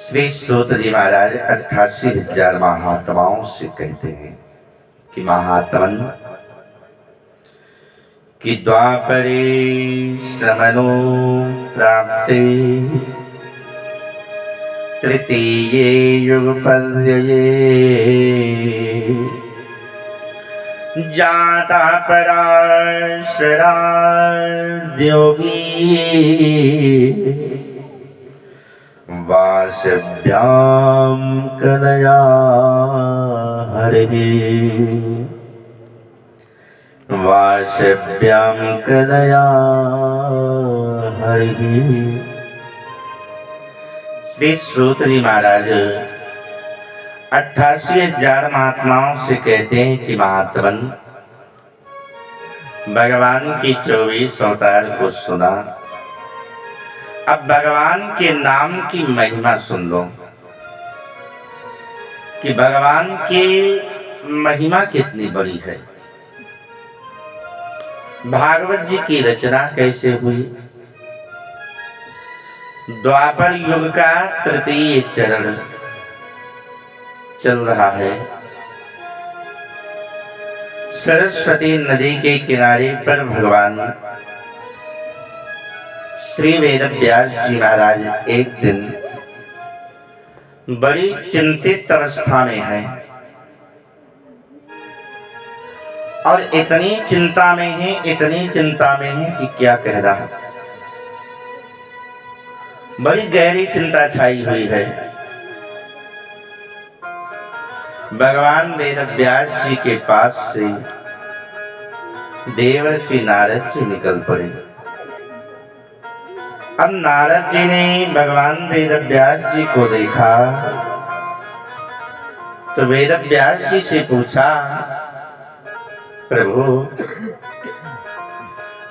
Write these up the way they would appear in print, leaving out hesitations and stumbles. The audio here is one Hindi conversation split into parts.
श्री सूत जी महाराज 88,000 महात्माओं से कहते हैं कि महात्मन कि द्वापरे समनो प्राप्ते तृतीये युगपर्यये जाता पराशराद्योगी वासभ्याम कलया हरिः वासभ्याम कलया हरिः। श्री सूत जी महाराज 88,000 महात्माओं से कहते हैं कि महात्मन भगवान की 24 अवतार को सुना, अब भगवान के नाम की महिमा सुन लो कि भगवान की महिमा कितनी बड़ी है। भागवत जी की रचना कैसे हुई। द्वापर युग का तृतीय चरण चल रहा है। सरस्वती नदी के किनारे पर भगवान श्री वेदव्यास जी महाराज एक दिन बड़ी चिंतित अवस्था में हैं और इतनी चिंता में है कि क्या कह रहा। बड़ी गहरी चिंता छाई हुई है। भगवान वेदव्यास जी के पास से देवर्षि नारद जी निकल पड़े। अब नारद जी ने भगवान वेदव्यास जी को देखा तो वेदव्यास जी से पूछा, प्रभु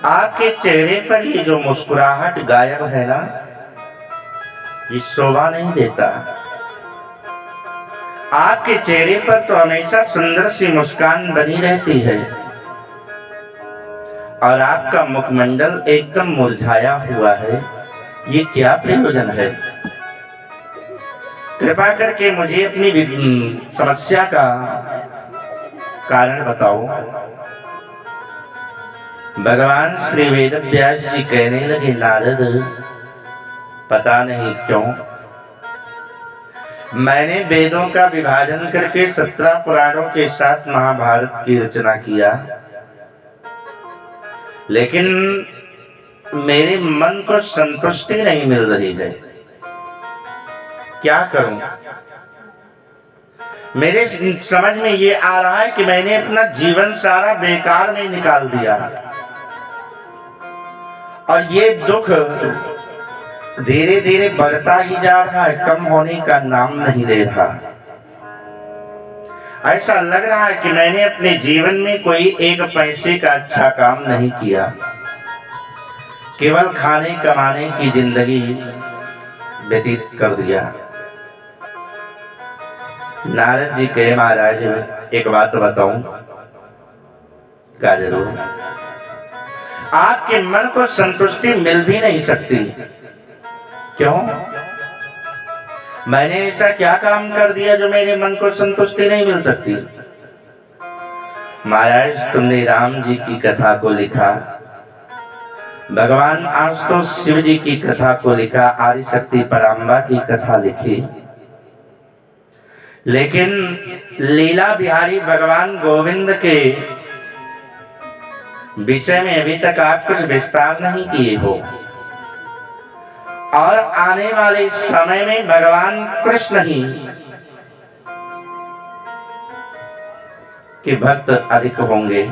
आपके चेहरे पर ये जो मुस्कुराहट गायब है ना, ये शोभा नहीं देता। आपके चेहरे पर तो हमेशा सुंदर सी मुस्कान बनी रहती है और आपका मुखमंडल एकदम मुरझाया हुआ है, ये क्या प्रयोजन है। कृपा करके मुझे अपनी समस्या का कारण बताओ। भगवान श्री वेदव्यास जी कहने लगे, नारद पता नहीं क्यों मैंने वेदों का विभाजन करके 17 पुराणों के साथ महाभारत की रचना किया, लेकिन मेरे मन को संतुष्टि नहीं मिल रही है। क्या करूं। मेरे समझ में ये आ रहा है कि मैंने अपना जीवन सारा बेकार में निकाल दिया और ये दुख धीरे धीरे बढ़ता ही जा रहा है, कम होने का नाम नहीं ले रहा। ऐसा लग रहा है कि मैंने अपने जीवन में कोई एक पैसे का अच्छा काम नहीं किया, केवल खाने कमाने की जिंदगी व्यतीत कर दिया। नारद जी कहे, महाराज एक बात बताऊं। क्या जरूर। आपके मन को संतुष्टि मिल भी नहीं सकती। क्यों। मैंने ऐसा क्या काम कर दिया जो मेरे मन को संतुष्टि नहीं मिल सकती। महाराज तुमने राम जी की कथा को लिखा, भगवान आशुतोष शिव जी की कथा को लिखा, आदिशक्ति पराम्बा की कथा लिखी, लेकिन लीला बिहारी भगवान गोविंद के विषय में अभी तक आप कुछ विस्तार नहीं किए हो। और आने वाले समय में भगवान कृष्ण ही के भक्त अधिक होंगे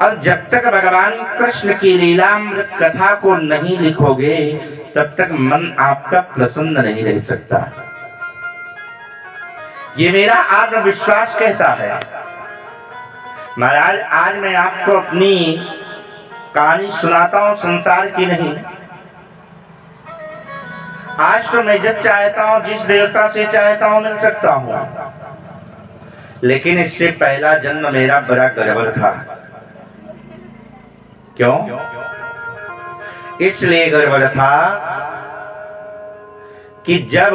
और जब तक भगवान कृष्ण की लीलामृत कथा को नहीं लिखोगे तब तक मन आपका प्रसन्न नहीं रह सकता। ये मेरा आत्मविश्वास कहता है। महाराज आज मैं आपको अपनी कहानी सुनाता हूं, संसार की नहीं। आज तो मैं जब चाहता हूं, जिस देवता से चाहता हूं मिल सकता हूं, लेकिन इससे पहला जन्म मेरा बड़ा गड़बड़ था। क्यों? इसलिए गड़बड़ था कि जब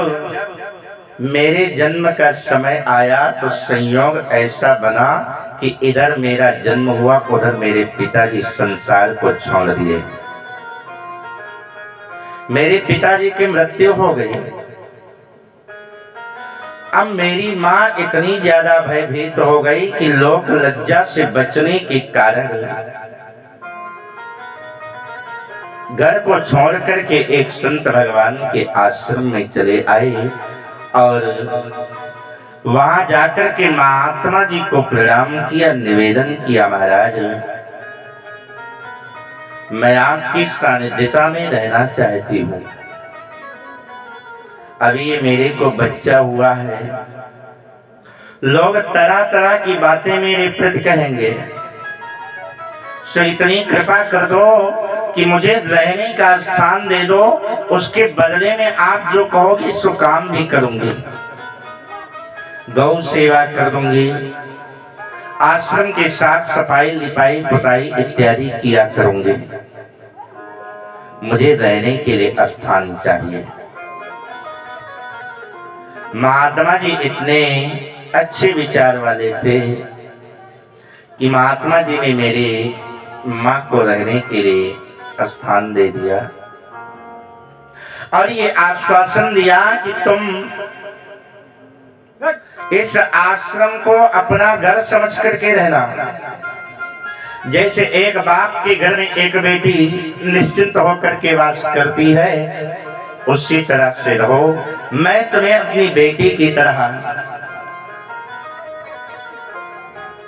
मेरे जन्म का समय आया तो संयोग ऐसा बना कि इधर मेरा जन्म हुआ, उधर मेरे पिताजी संसार को छोड़ दिए। मेरे पिताजी की मृत्यु हो गई। अब मेरी माँ इतनी ज्यादा भयभीत हो गई कि लोक लज्जा से बचने के कारण घर को छोड़ करके एक संत भगवान के आश्रम में चले आए और वहां जाकर के महात्मा जी को प्रणाम किया, निवेदन किया, महाराज मैं आपकी सानिध्यता में रहना चाहती हूँ। अभी ये मेरे को बच्चा हुआ है, लोग तरह तरह की बातें मेरे प्रति कहेंगे, सो इतनी कृपा कर दो कि मुझे रहने का स्थान दे दो, उसके बदले में आप जो कहोगे सो काम भी करूंगी, गौ सेवा कर दूंगी, आश्रम के साफ सफाई लिपाई पुताई इत्यादि किया करूंगी, मुझे रहने के लिए स्थान चाहिए। महात्मा जी इतने अच्छे विचार वाले थे कि महात्मा जी ने मेरे माँ को रहने के लिए स्थान दे दिया और ये आश्वासन दिया कि तुम इस आश्रम को अपना घर समझ करके रहना। जैसे एक बाप के घर में एक बेटी निश्चिंत होकर के वास करती है, उसी तरह से रहो। मैं तुम्हें अपनी बेटी की तरह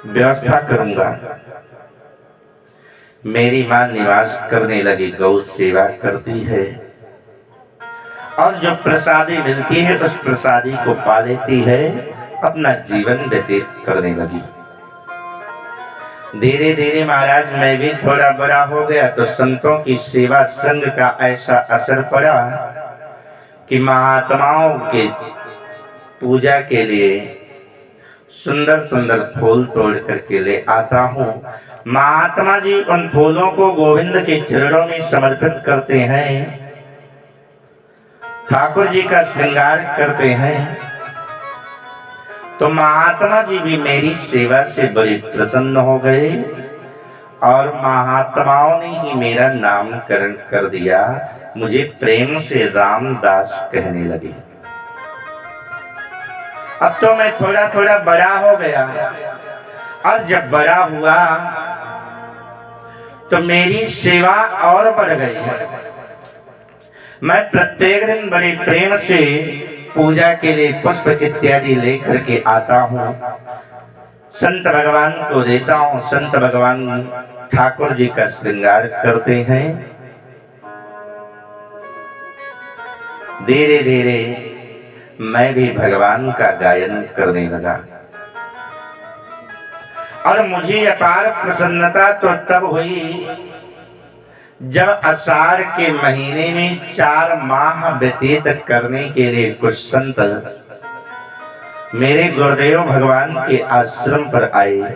व्यवस्था करूंगा। मेरी मां निवास करने लगी, गौ सेवा करती है और जो प्रसादी मिलती है उस प्रसादी को पा लेती है, अपना जीवन व्यतीत करने लगी। धीरे धीरे महाराज मैं भी थोड़ा बड़ा हो गया तो संतों की सेवा संग का ऐसा असर पड़ा कि महात्माओं के पूजा के लिए सुंदर सुंदर फूल तोड़ करके ले आता हूँ। महात्मा जी उन फूलों को गोविंद के चरणों में समर्पित करते हैं, ठाकुर जी का श्रृंगार करते हैं, तो महात्मा जी भी मेरी सेवा से बड़े प्रसन्न हो गए और महात्माओं ने ही मेरा नामकरण कर दिया। मुझे प्रेम से रामदास कहने लगे। अब तो मैं थोड़ा थोड़ा बड़ा हो गया और जब बड़ा हुआ तो मेरी सेवा और बढ़ गई है। मैं प्रत्येक दिन बड़े प्रेम से पूजा के लिए पुष्प इत्यादि लेकर के आता हूँ, संत भगवान को देता हूँ। संत भगवान ठाकुर जी का श्रृंगार करते हैं। धीरे धीरे मैं भी भगवान का गायन करने लगा और मुझे अपार प्रसन्नता तो तब हुई जब आषाढ़ के महीने में 4 माह व्यतीत करने के लिए कुछ संत मेरे गुरुदेव भगवान के आश्रम पर आए।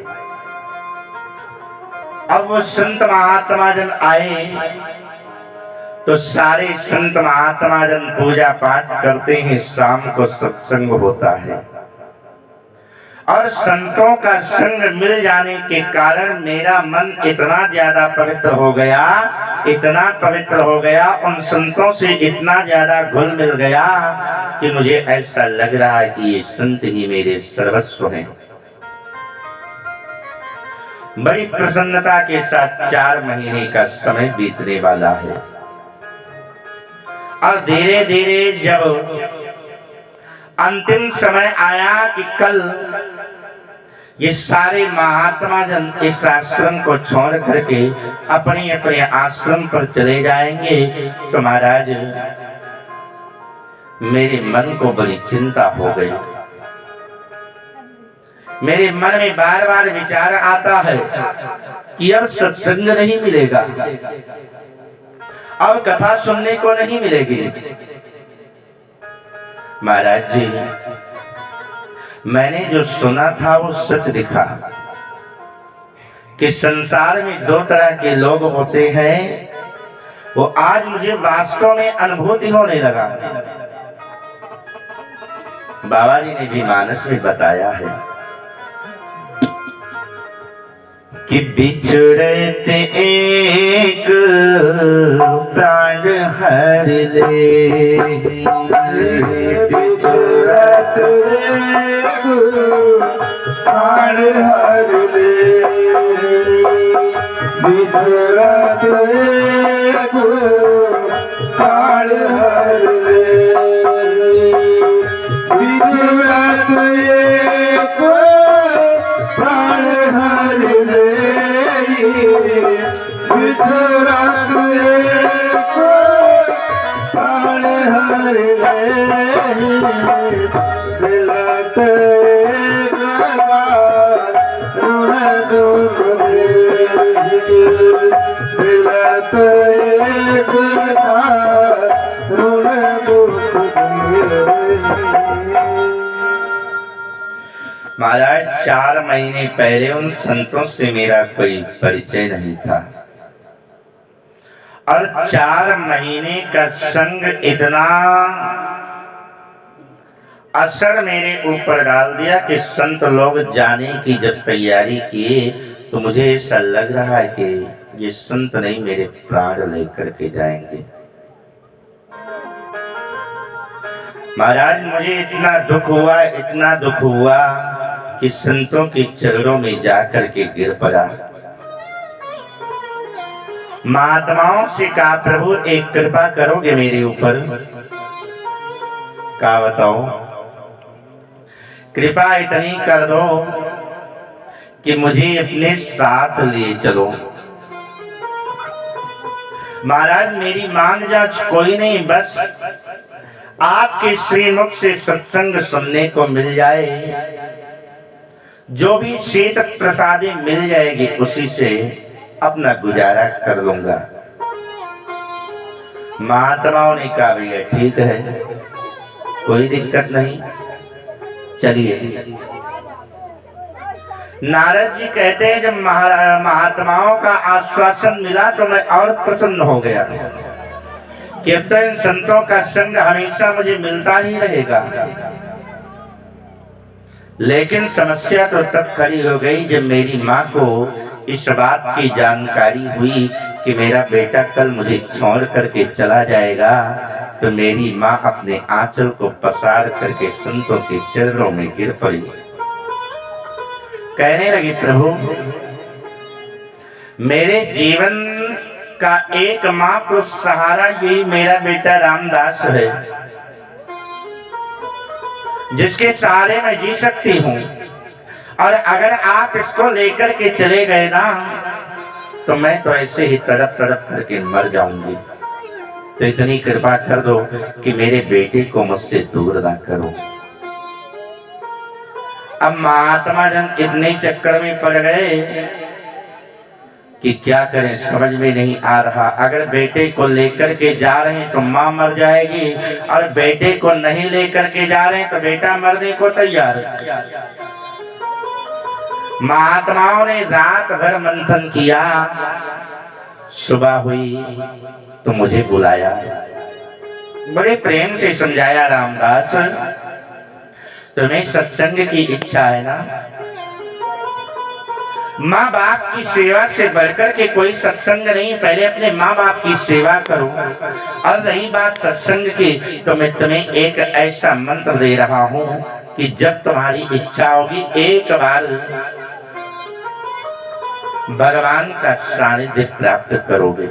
अब वो संत महात्मा जन आए तो सारे संत महात्मा जन पूजा पाठ करते हैं, शाम को सत्संग होता है और संतों का संग मिल जाने के कारण मेरा मन इतना ज्यादा पवित्र हो गया, इतना पवित्र हो गया, उन संतों से इतना ज्यादा घुल मिल गया कि मुझे ऐसा लग रहा है कि ये संत ही मेरे सर्वस्व हैं। बड़ी प्रसन्नता के साथ 4 महीने का समय बीतने वाला है और धीरे धीरे जब अंतिम समय आया कि कल ये सारे महात्मा जन इस आश्रम को छोड़ करके अपने अपने आश्रम पर चले जाएंगे, तो महाराज मेरे मन को बड़ी चिंता हो गई। मेरे मन में बार बार विचार आता है कि अब सत्संग नहीं मिलेगा, अब कथा सुनने को नहीं मिलेगी। महाराज जी, मैंने जो सुना था वो सच दिखा कि संसार में 2 तरह के लोग होते हैं, वो आज मुझे वास्तव में अनुभूति होने लगा। बाबा जी ने भी मानस में बताया है कि बिछड़ते एक प्राण हर ले, बिछड़त एक प्राण हर ले, बिछड़त एक प्राण हर ले, बिछड़त एक प्राण हर ले, बिछड़त एक प्राण हर ले, मिलत एक बार ऋण दुख दे, मिलत एक बार ऋण दुख दे। महाराज 4 महीने पहले उन संतों से मेरा कोई परिचय नहीं था और 4 महीने का संग इतना असर मेरे ऊपर डाल दिया कि संत लोग जाने की जब तैयारी किए तो मुझे ऐसा लग रहा है कि ये संत नहीं मेरे प्राण लेकर के जाएंगे। महाराज मुझे इतना दुख हुआ कि संतों के चरणों में जाकर के गिर पड़ा। महात्माओं से कहा प्रभु एक कृपा करोगे मेरे ऊपर? क्या बताओ? कृपा इतनी कर दो कि मुझे अपने साथ ले चलो। महाराज मेरी मांग जांच कोई नहीं, बस आपके श्रीमुख से सत्संग सुनने को मिल जाए, जो भी शीत प्रसादी मिल जाएगी उसी से अपना गुजारा कर लूंगा। महात्माओं ने कहा भैया ठीक है, कोई दिक्कत नहीं, चलिए। नारद जी कहते हैं जब महात्माओं का आश्वासन मिला तो मैं और प्रसन्न हो गया कि अब तो इन संतों का संग हमेशा मुझे मिलता ही रहेगा। लेकिन समस्या तो तब खड़ी हो गई जब मेरी माँ को इस बात की जानकारी हुई कि मेरा बेटा कल मुझे छोड़ करके चला जाएगा, तो मेरी माँ अपने आंचल को पसार करके संतों के चरणों में गिर पड़ी। कहने लगी प्रभु मेरे जीवन का एकमात्र सहारा यही मेरा बेटा रामदास है, जिसके सहारे मैं जी सकती हूँ, और अगर आप इसको लेकर के चले गए ना तो मैं तो ऐसे ही तड़प तड़प करके मर जाऊंगी। तो इतनी कृपा कर दो कि मेरे बेटे को मुझसे दूर ना करो। अब महात्मा जन इतने चक्कर में पड़ गए कि क्या करें समझ में नहीं आ रहा। अगर बेटे को लेकर के जा रहे हैं तो माँ मर जाएगी, और बेटे को नहीं लेकर के जा रहे हैं तो बेटा मरने को तैयार है। महात्माओं ने रात भर मंथन किया, सुबह हुई तो मुझे बुलाया, बड़े प्रेम से समझाया रामदास तुम्हें सत्संग की इच्छा है ना, माँ बाप की सेवा से बढ़कर के कोई सत्संग नहीं, पहले अपने माँ बाप की सेवा करो। और रही बात सत्संग की तो मैं तुम्हें एक ऐसा मंत्र दे रहा हूँ कि जब तुम्हारी इच्छा होगी एक बार भगवान का सानिध्य प्राप्त करोगे।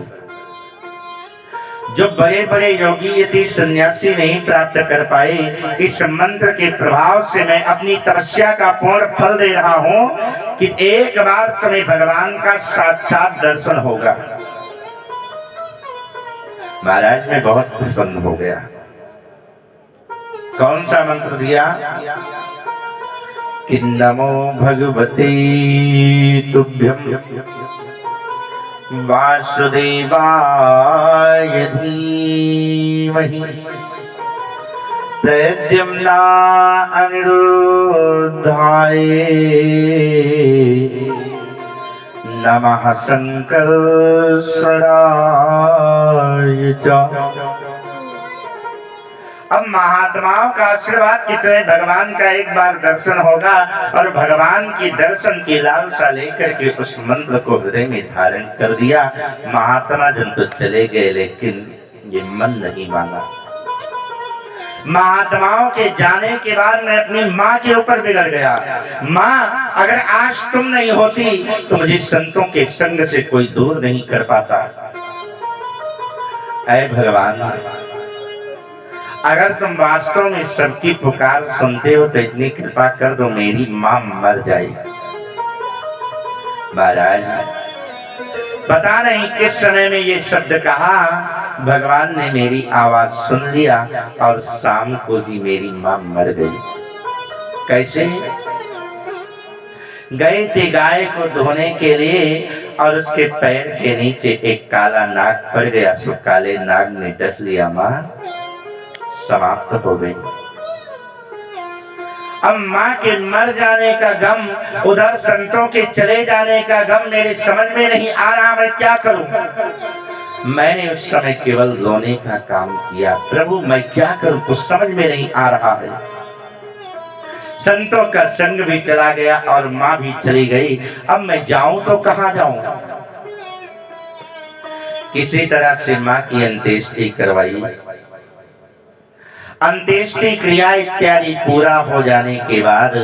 जो बड़े बड़े योगी यदि सन्यासी नहीं प्राप्त कर पाए, इस मंत्र के प्रभाव से मैं अपनी तपस्या का पूर्ण फल दे रहा हूँ कि एक बार तुम्हें भगवान का साक्षात दर्शन होगा। महाराज मैं बहुत प्रसन्न हो गया। कौन सा मंत्र दिया कि नमो भगवते तुभ्यं वासुदेवाय धीमहि प्रद्युम्ना अनिरुद्धाय नमः संकर्षणाय च। अब महात्माओं का आशीर्वाद कितने भगवान का एक बार दर्शन होगा और भगवान की दर्शन की लालसा लेकर के उस मंत्र को हृदय में धारण कर दिया। महात्मा जन तो चले गए लेकिन ये मन नहीं माना। महात्माओं के जाने के बाद मैं अपनी माँ के ऊपर बिगड़ गया। माँ, अगर आज तुम नहीं होती तो मुझे संतों के संग से कोई दूर नहीं कर पाता। ऐ भगवान, अगर तुम वास्तव में सबकी पुकार सुनते हो तो इतनी कृपा कर दो मेरी माँ मर जाए। महाराज, पता नहीं किस समय में ये शब्द कहा, भगवान ने मेरी आवाज सुन लिया और शाम को ही मेरी माँ मर गई। कैसे? गए थे गाय को धोने के लिए और उसके पैर के नीचे एक काला नाग पड़ गया। सो काले नाग ने डस लिया, माँ समाप्त हो गई। अब माँ के मर जाने का गम, उधर संतों के चले जाने का गम मेरे समझ में नहीं आ रहा, मैं क्या करूं। मैंने उस समय केवल रोने का काम किया। प्रभु, मैं क्या करूं, कुछ समझ में नहीं आ रहा है। संतों का संग भी चला गया और माँ भी चली गई। अब मैं जाऊं तो कहां जाऊं। किसी तरह से माँ की अंत्येष्टि करवाई। अंत्येष्टि क्रिया इत्यादि पूरा हो जाने के बाद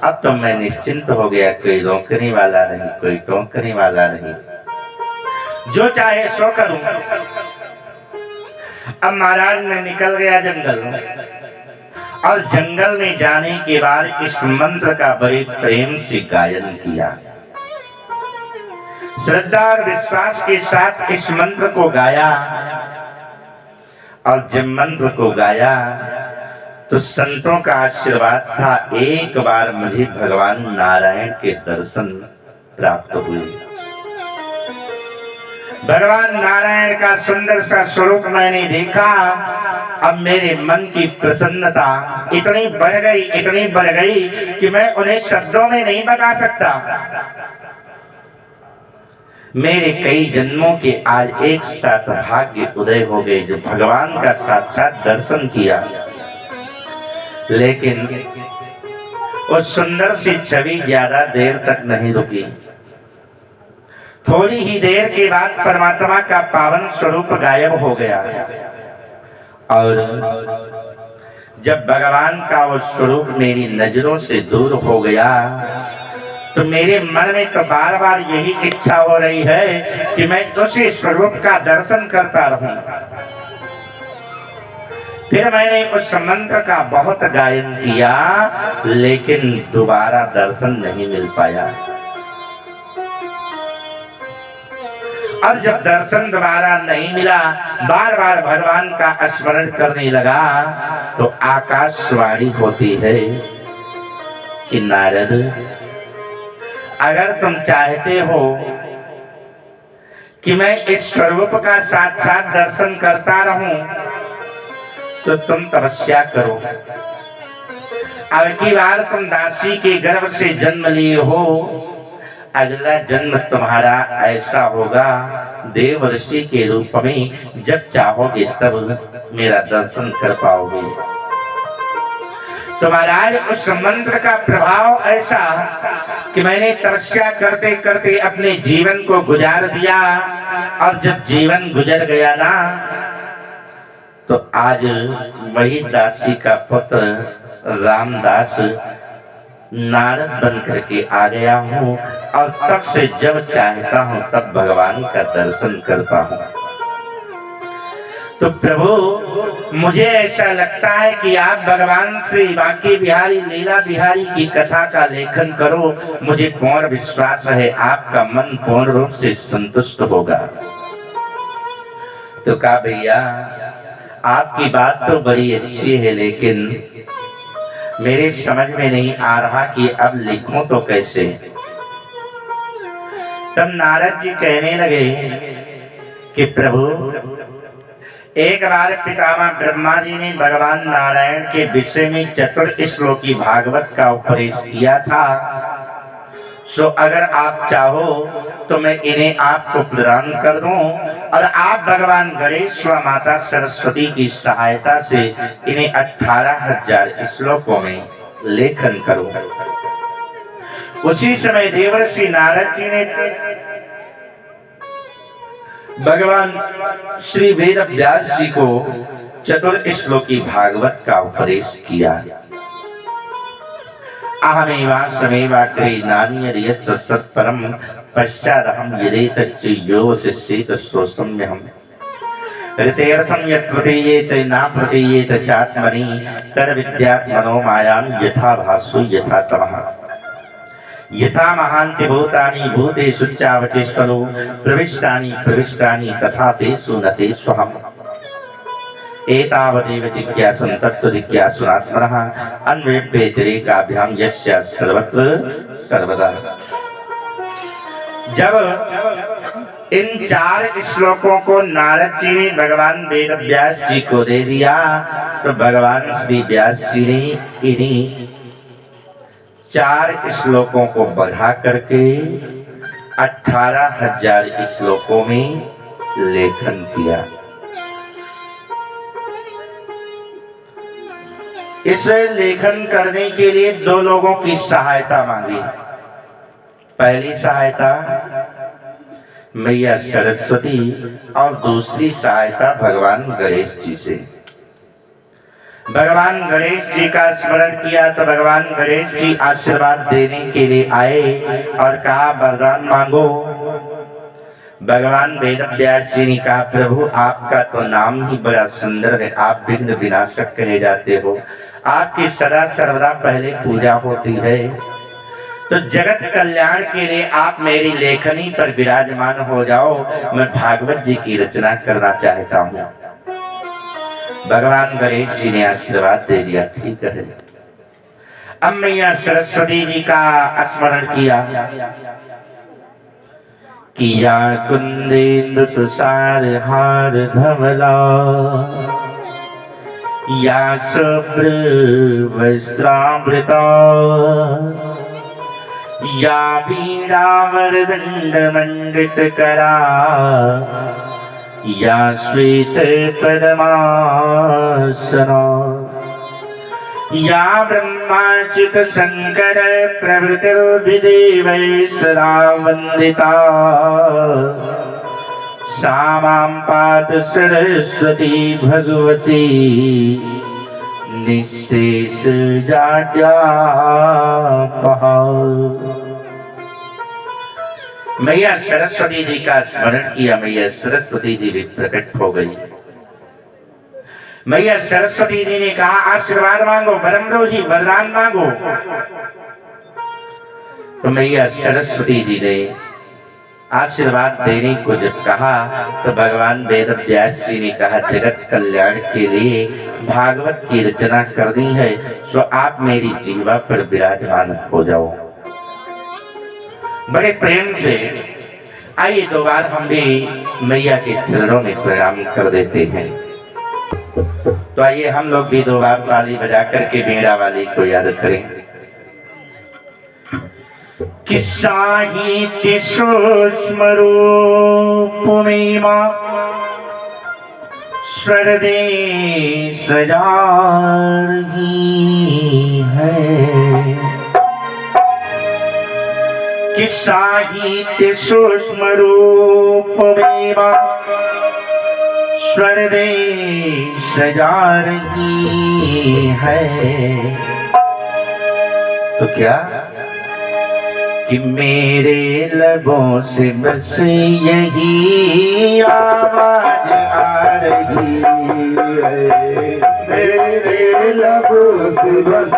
अब तो मैं निश्चिंत हो गया। कोई रोकने वाला नहीं, कोई टोकने वाला नहीं, जो चाहे सो करूं। अब महाराज मैं निकल गया जंगल और जंगल में जाने के बाद इस मंत्र का बड़े प्रेम से गायन किया। श्रद्धा और विश्वास के साथ इस मंत्र को गाया और जब मंत्र को गाया तो संतों का आशीर्वाद था। एक बार मुझे भगवान नारायण के दर्शन प्राप्त हुए। भगवान नारायण का सुंदर सा स्वरूप मैंने देखा। अब मेरे मन की प्रसन्नता इतनी बढ़ गई कि मैं उन्हें शब्दों में नहीं बता सकता। मेरे कई जन्मों के आज एक साथ भाग्य उदय हो गए जो भगवान का साक्षात दर्शन किया। लेकिन उस सुंदर सी छवि ज्यादा देर तक नहीं रुकी। थोड़ी ही देर के बाद परमात्मा का पावन स्वरूप गायब हो गया और जब भगवान का वो स्वरूप मेरी नजरों से दूर हो गया तो मेरे मन में तो बार बार यही इच्छा हो रही है कि मैं उसी स्वरूप का दर्शन करता रहूं। फिर मैंने उस मंत्र का बहुत गायन किया लेकिन दोबारा दर्शन नहीं मिल पाया। और जब दर्शन दोबारा नहीं मिला, बार बार भगवान का स्मरण करने लगा तो आकाशवाणी होती है कि नारद, अगर तुम चाहते हो कि मैं इस स्वरूप का साक्षात दर्शन करता रहूं तो तुम तपस्या करो। अब की बार तुम दासी के गर्भ से जन्म लिए हो, अगला जन्म तुम्हारा ऐसा होगा देवर्षि के रूप में, जब चाहोगे तब मेरा दर्शन कर पाओगे। तो महाराज उस मंत्र का प्रभाव ऐसा कि मैंने तपस्या करते करते अपने जीवन को गुजार दिया और जब जीवन गुजर गया ना तो आज वही दासी का पुत्र रामदास नारद बन करके आ गया हूँ और तब से जब चाहता हूँ तब भगवान का दर्शन करता हूँ। तो प्रभु, मुझे ऐसा लगता है कि आप भगवान श्री बांके बिहारी लीला बिहारी की कथा का लेखन करो। मुझे पूर्ण विश्वास है आपका मन पूर्ण रूप से संतुष्ट होगा। तो कहा, भैया आपकी बात तो बड़ी अच्छी है लेकिन मेरे समझ में नहीं आ रहा कि अब लिखूं तो कैसे। तब नारद जी कहने लगे कि प्रभु, एक बार पितामह ब्रह्मा जी ने भगवान नारायण के विषय में चतुर श्लोकी भागवत का उपदेश किया था। सो अगर आप चाहो तो मैं इन्हें आपको प्रदान कर दूं और आप भगवान गणेश व माता सरस्वती की सहायता से इन्हें 18,000 श्लोकों में लेखन करो। उसी समय देवर्षि नारद जी ने भगवान श्री वेद व्यास जी को चतुर्श्लोकी भागवत का उपदेश किया। अहमेवास्मेवाग्रे नान्यद् सत्परं पश्चादहं यदेतच्च यो शिष्येत सोऽसम्यहम् ऋतेऽर्थं यत् प्रतीयेत न प्रतीयेत चात्मनि तद्विद्यात्मनो मायां यथा भासु यथा तमः यथा महान्ति भूतानि भूतेषु चावचेष्टलो प्रविष्टानि प्रविष्टानि तथा तेषु न तेष्वहम् एतावदेव जिज्ञासं तत्त्वजिज्ञासुरात्मनः अन्वेभ्यतिरेकाभ्यां यस्य सर्वत्र सर्वदा। जब इन 4 श्लोकों को नारद जी ने भगवान वेद व्यास जी को दे दिया तो भगवान श्री व्यास जी ने इन्हीं 4 श्लोकों को बढ़ा करके 18,000 श्लोकों में लेखन किया। इस लेखन करने के लिए 2 लोगों की सहायता मांगी। पहली सहायता मैया सरस्वती और दूसरी सहायता भगवान गणेश जी से। भगवान गणेश जी का स्मरण किया तो भगवान गणेश जी आशीर्वाद देने के लिए आए और कहा वरदान मांगो। भगवान वेद व्यास जी ने कहा प्रभु आपका तो नाम ही बड़ा सुंदर है, आप विघ्न विनाशक कहे जाते हो, आपकी सदा सर्वदा पहले पूजा होती है, तो जगत कल्याण के लिए आप मेरी लेखनी पर विराजमान हो जाओ, मैं भागवत जी की रचना करना चाहता हूँ। भगवान गणेश जी ने आशीर्वाद दे दिया, ठीक है। अब मैया सरस्वती जी का स्मरण किया कुंदेन्दु तुषार हार धवला या शुभ्र वस्त्रामृता या वीणा वरदंड मंडित करा या श्वेत पद्मासना या ब्रह्माच्युत शंकर प्रभृतिर्विदेवैः सदा वंदिता सा मां पातु सरस्वती भगवती निःशेष जाड्यापहा। मैया सरस्वती जी का स्मरण किया, मैया सरस्वती जी भी प्रकट हो गई। मैया सरस्वती जी ने कहा आशीर्वाद मांगो, ब्रह्मरोही वरदान मांगो। तो मैया सरस्वती जी ने आशीर्वाद देने को जब कहा तो भगवान वेद व्यास जी ने कहा जगत कल्याण के लिए भागवत की रचना करनी है, तो आप मेरी जीवा पर विराजमान हो जाओ। बड़े प्रेम से आइए 2 बार हम भी मैया के चरणों में प्रणाम कर देते हैं। तो आइए हम लोग भी 2 बार ताली बजा करके बीड़ा वाली को याद करें। कि साहित्य सूक्ष्म रूप में मां स्वरदेश जारही है। कि साहित्य सूक्ष्म रूप में मां स्वरदेश जा रही है। तो क्या कि मेरे लबों से बस यही आवाज आ रही है। मेरे लबों से बस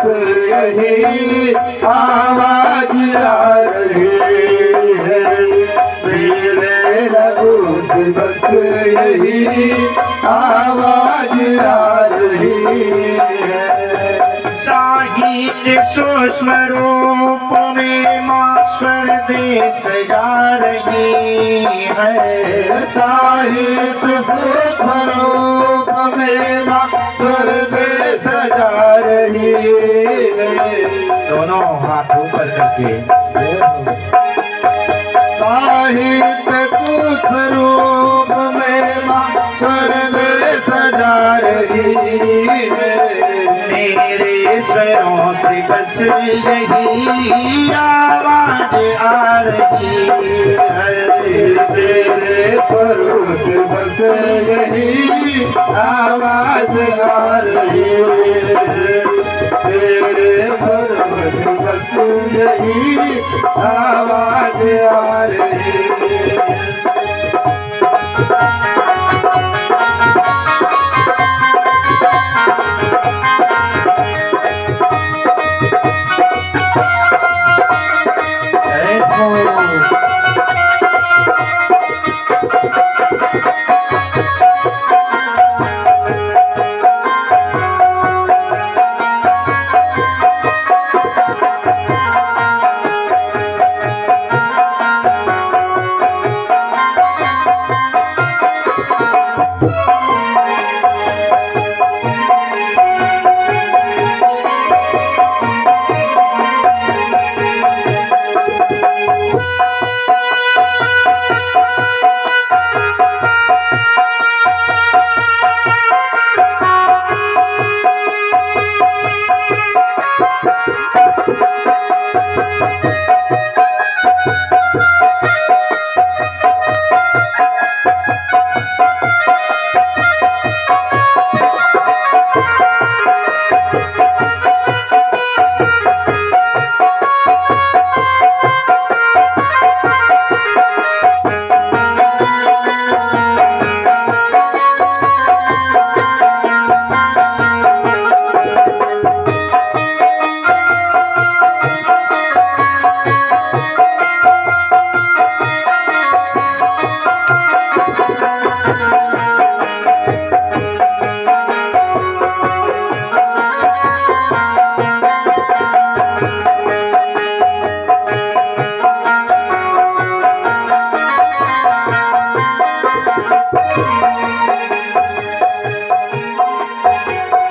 यही आवाज आ रही है। मेरे लबों से बस यही आवाज आ रही है। साहित्य सूक्ष्म रूप में मां स्वरदेश जा रही है। साहित्य सूक्ष्म रूप में मां स्वरदेश जा रही है। दोनों हाथ ऊपर करके मोहित सुख रूप में माँ स्वर्ग सजा रही है। मेरे स्वरों से बस यही आवाज आ रही है। तेरे स्वरों से बस यही आवाज आ रही है। तेरे स्वरों से बस यही आवाज आ रही है।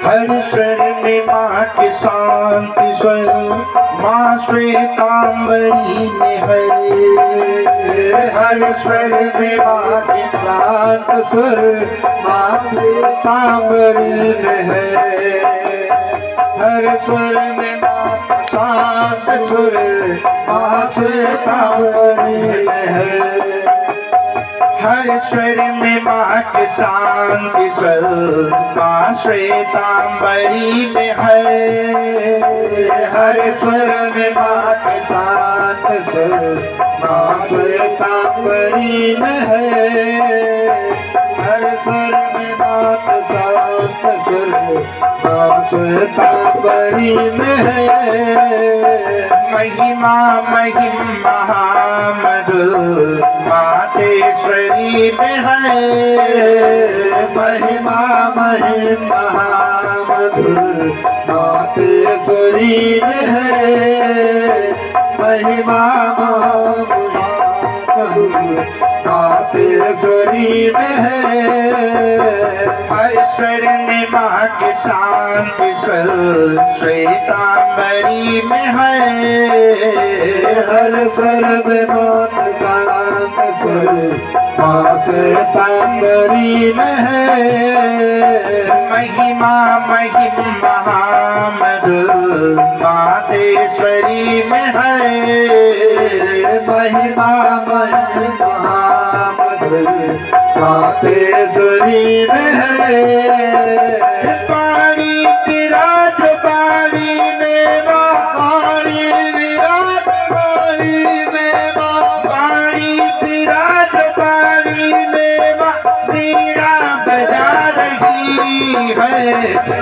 हर स्वर में माँ के शांति स्वर, माँ श्वेतांबरी में है। हर स्वर में माँ के शांत स्वर, माँ श्वेतांबरी में है। हर स्वर में माँ के शांत स्वर, माँ श्वेतांबरी में है। हर स्वर में माँ के शांति स्वर, माँ श्वेतांबरी में है। हर स्वर में माँ के शांत स्वर, माँ श्वेतांबरी में है। हर स्वर में माँ के शांत स्वर, माँ श्वेतांबरी में है। महिमा महिम महामधुर मातेश्वरी में है। महिमा महिम महामधुर मातेश्वरी में है। महिमा महामधुर मातेश्वरी में है। हर स्वर में माँ के शांति स्वर, श्वेतांबरी में है। हर स्वर में माँ के शांत स्वर, माँ श्वेतांबरी में है। महिमा महिम महामधुर मातेश्वरी में है। महिमा महिम महामधुर मातेश्वरी में है। पानी विराज पानी में माँ, पानी विराज पानी में माँ, पानी विराज पानी में माँ, वीणा बजा रही है।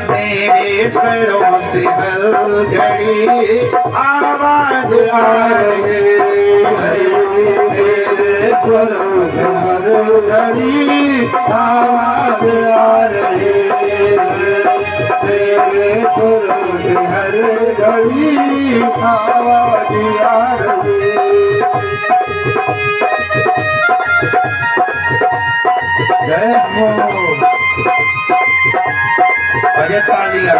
तेरे स्वरों से हर घड़ी आवाज आ रही है। तेरे स्वरों से हर घड़ी आवाज आ रही है। तेरे स्वरों से हर घड़ी आवाज आ रही है। जय हो अजय तालिया।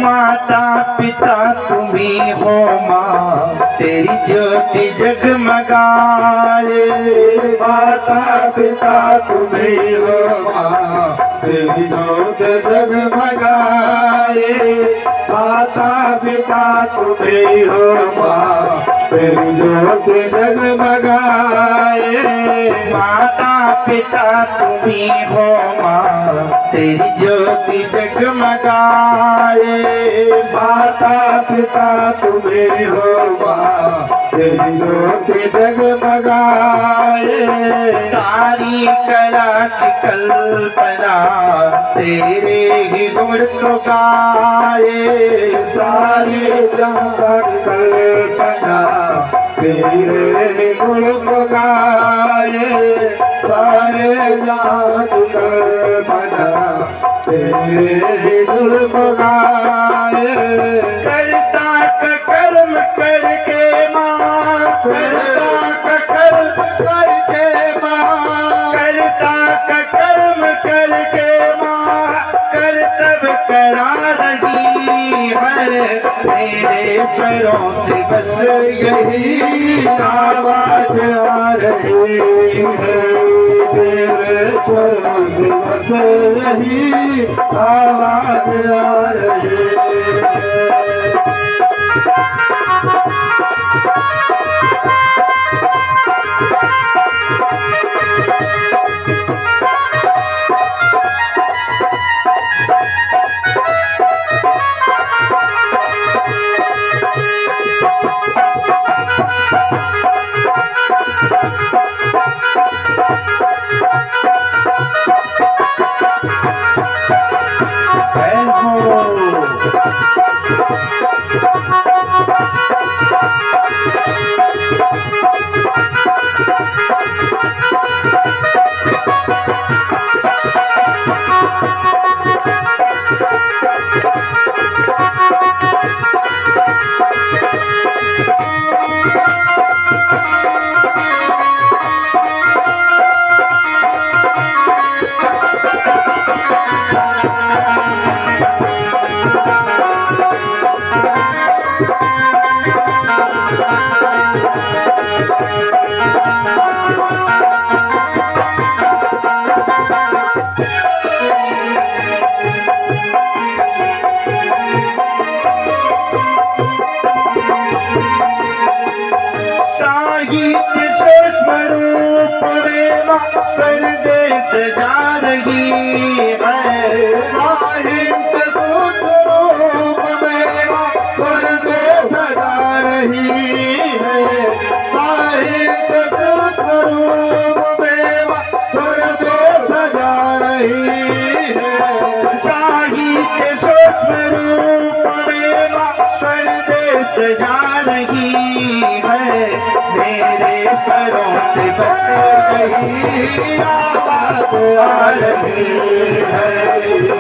माता पिता तुम्ही हो माँ, तेरी ज्योति जगमगाए। माता पिता तुम्ही हो माँ, तेरी ज्योत जगमगाए। माता पिता तुम्ही हो माँ, तेरी ज्योत जगमगाए। माता पिता तुम्ही हो माँ, तेरी ज्योति जगमगाए। माता पिता तुम्ही हो माँ, तेरी ज्योति जगमगाए। सारी कला की कल्पना तेरे ही गुण को गाए। सारी जगत कल्पना तेरे गुण को गाए। सारे जात कल्पना तेरे गुण को गाए। करता का कर्म करके माँ, करता का कर्म करके माँ, करता का कर्म करके माँ, कर्तव्य करा रही है। तेरे स्वरों से बस यही आवाज आ रही है। तेरे स्वरों से बस यही आवाज आ रही है। साहित्य सूक्ष्म रूप में संदेश जा रही है। साहित्य सूक्ष्म रूप में संदेश जा रही है। साहित्य सूक्ष्म रूप में संदेश जा रही है। साहित्य सूक्ष्म रूप में संदेश जा रही है। मेरे स्वरों से बस यही आवाज आ रही है।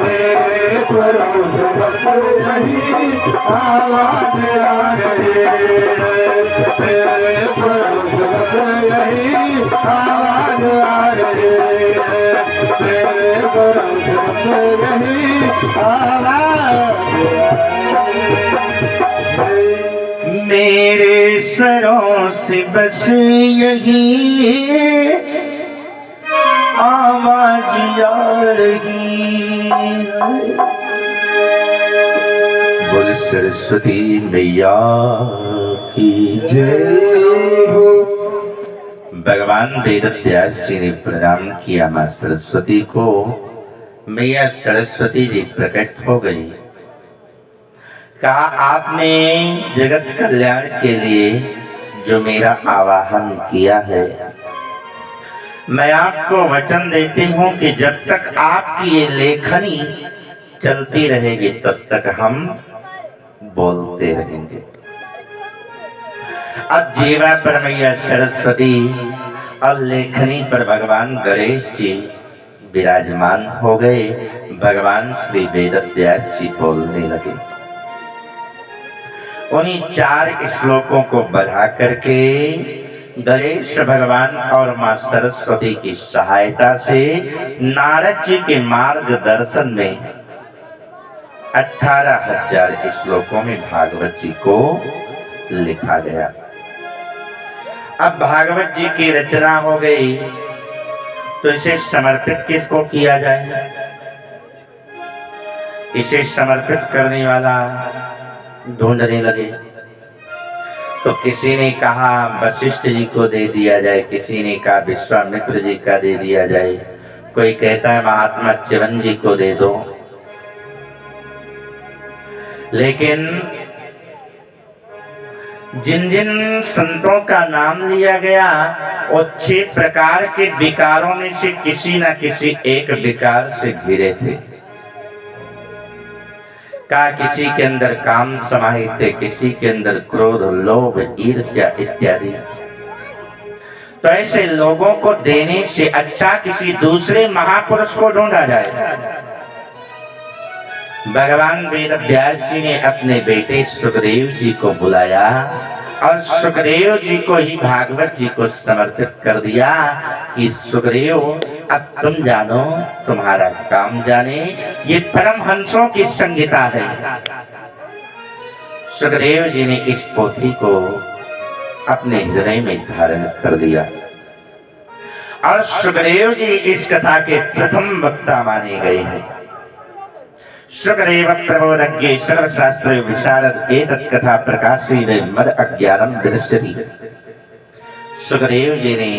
मेरे स्वरों से बस यही आवाज आ रही है। मेरे स्वरों से बस यही आवाज आ रही है। मेरे स्वरों से बस यही आवाज मेरे स्वरों से बस यही आवाज आ रही है। बोल सरस्वती मैया की जय हो। भगवान वेदव्यास जी ने प्रणाम किया माँ सरस्वती को। मैया सरस्वती जी प्रकट हो गई। कहा आपने जगत कल्याण के लिए जो मेरा आवाहन किया है, मैं आपको वचन देती हूँ कि जब तक आपकी ये लेखनी चलती रहेगी तब तक हम बोलते रहेंगे। अब जीवा पर मैया सरस्वती और लेखनी पर भगवान गणेश जी विराजमान हो गए। भगवान श्री वेदव्यास जी बोलने लगे। उन्हीं 4 श्लोकों को बढ़ा करके गणेश भगवान और मां सरस्वती की सहायता से नारद जी के मार्गदर्शन में 18,000 श्लोकों में भागवत जी को लिखा गया। अब भागवत जी की रचना हो गई तो इसे समर्पित किसको किया जाए? इसे समर्पित करने वाला ढूंढने लगे। तो किसी ने कहा वशिष्ठ जी को दे दिया जाए, किसी ने कहा विश्वामित्र जी का दे दिया जाए, कोई कहता है महात्मा चिवन जी को दे दो। लेकिन जिन जिन संतों का नाम लिया गया वो 6 प्रकार के विकारों में से किसी न किसी एक विकार से घिरे थे। का किसी के अंदर काम समाहित थे, किसी के अंदर क्रोध, लोभ, ईर्ष्या इत्यादि। तो ऐसे लोगों को देने से अच्छा किसी दूसरे महापुरुष को ढूंढा जाए। भगवान वेदव्यास जी ने अपने बेटे सुखदेव जी को बुलाया और सुखदेव जी को ही भागवत जी को समर्पित कर दिया कि सुखदेव अब तुम जानो, तुम्हारा काम जाने। ये परमहंसों की संगीता है। सुखदेव जी ने इस पोथी को अपने हृदय में धारण कर दिया और सुखदेव जी इस कथा के प्रथम वक्ता माने गए हैं। सुखदेव प्रबोधज्ञे सर्वशास्त्र विशारद एतत् कथा प्रकाशे मद अज्ञानम विनश्यति। सुखदेव जी ने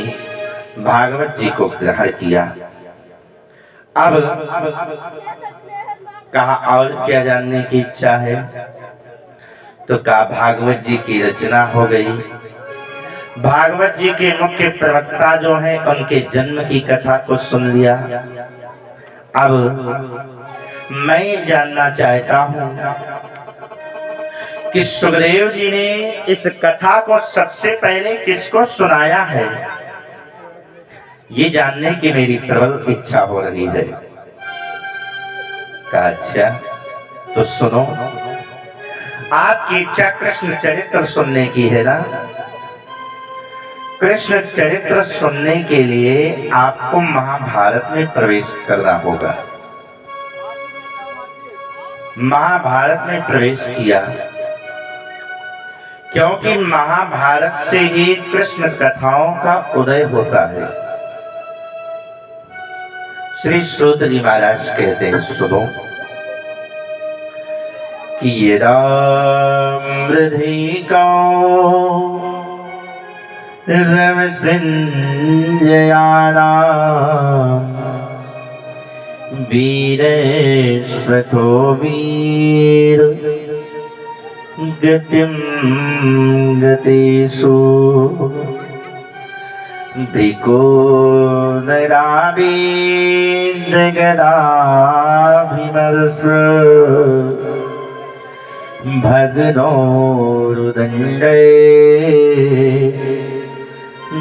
भागवत जी को ग्रहण किया। अब कहा और क्या जानने की इच्छा है? तो कहा भागवत जी की रचना हो गई। भागवत जी के मुख्य प्रवक्ता जो हैं उनके जन्म की कथा को सुन लिया। अब मैं जानना चाहता हूं कि सुखदेव जी ने इस कथा को सबसे पहले किसको सुनाया है। ये जानने की मेरी प्रबल इच्छा हो रही है। कहा अच्छा तो सुनो। आपकी इच्छा कृष्ण चरित्र सुनने की है ना? कृष्ण चरित्र सुनने के लिए आपको महाभारत में प्रवेश करना होगा। महाभारत में प्रवेश किया क्योंकि महाभारत से ही कृष्ण कथाओं का उदय होता है। श्री सूत जी महाराज कहते हैं सुनो कि यदा मृधिका रव संजयाना वीरेश्वतो वीर गतिम गतेषु धिको नराभि जगदाभिमर्श भगनोरुदण्डे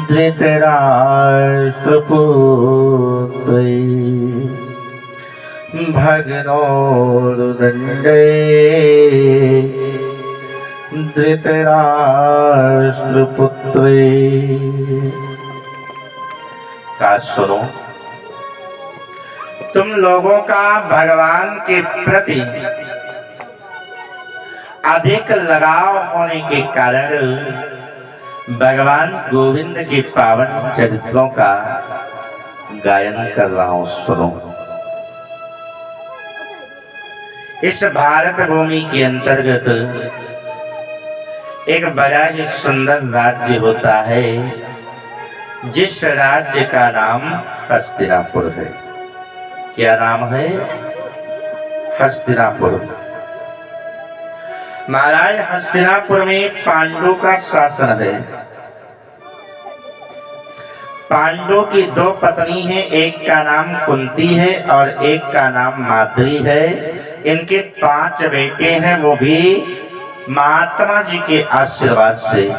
धृतराष्ट्रपुत्रै भगनोरुदण्डे धृतराष्ट्रपुत्रै। का सुनो, तुम लोगों का भगवान के प्रति अधिक लगाव होने के कारण भगवान गोविंद के पावन चरित्रों का गायन कर रहा हूं, सुनो। इस भारत भूमि के अंतर्गत एक बड़ा ही सुंदर राज्य होता है जिस राज्य का नाम हस्तिनापुर है। क्या नाम है? हस्तिनापुर। महाराज हस्तिनापुर में पांडु का शासन है। पांडु की 2 पत्नी हैं, एक का नाम कुंती है और एक का नाम माद्री है। इनके 5 बेटे हैं, वो भी महात्मा जी के आशीर्वाद से।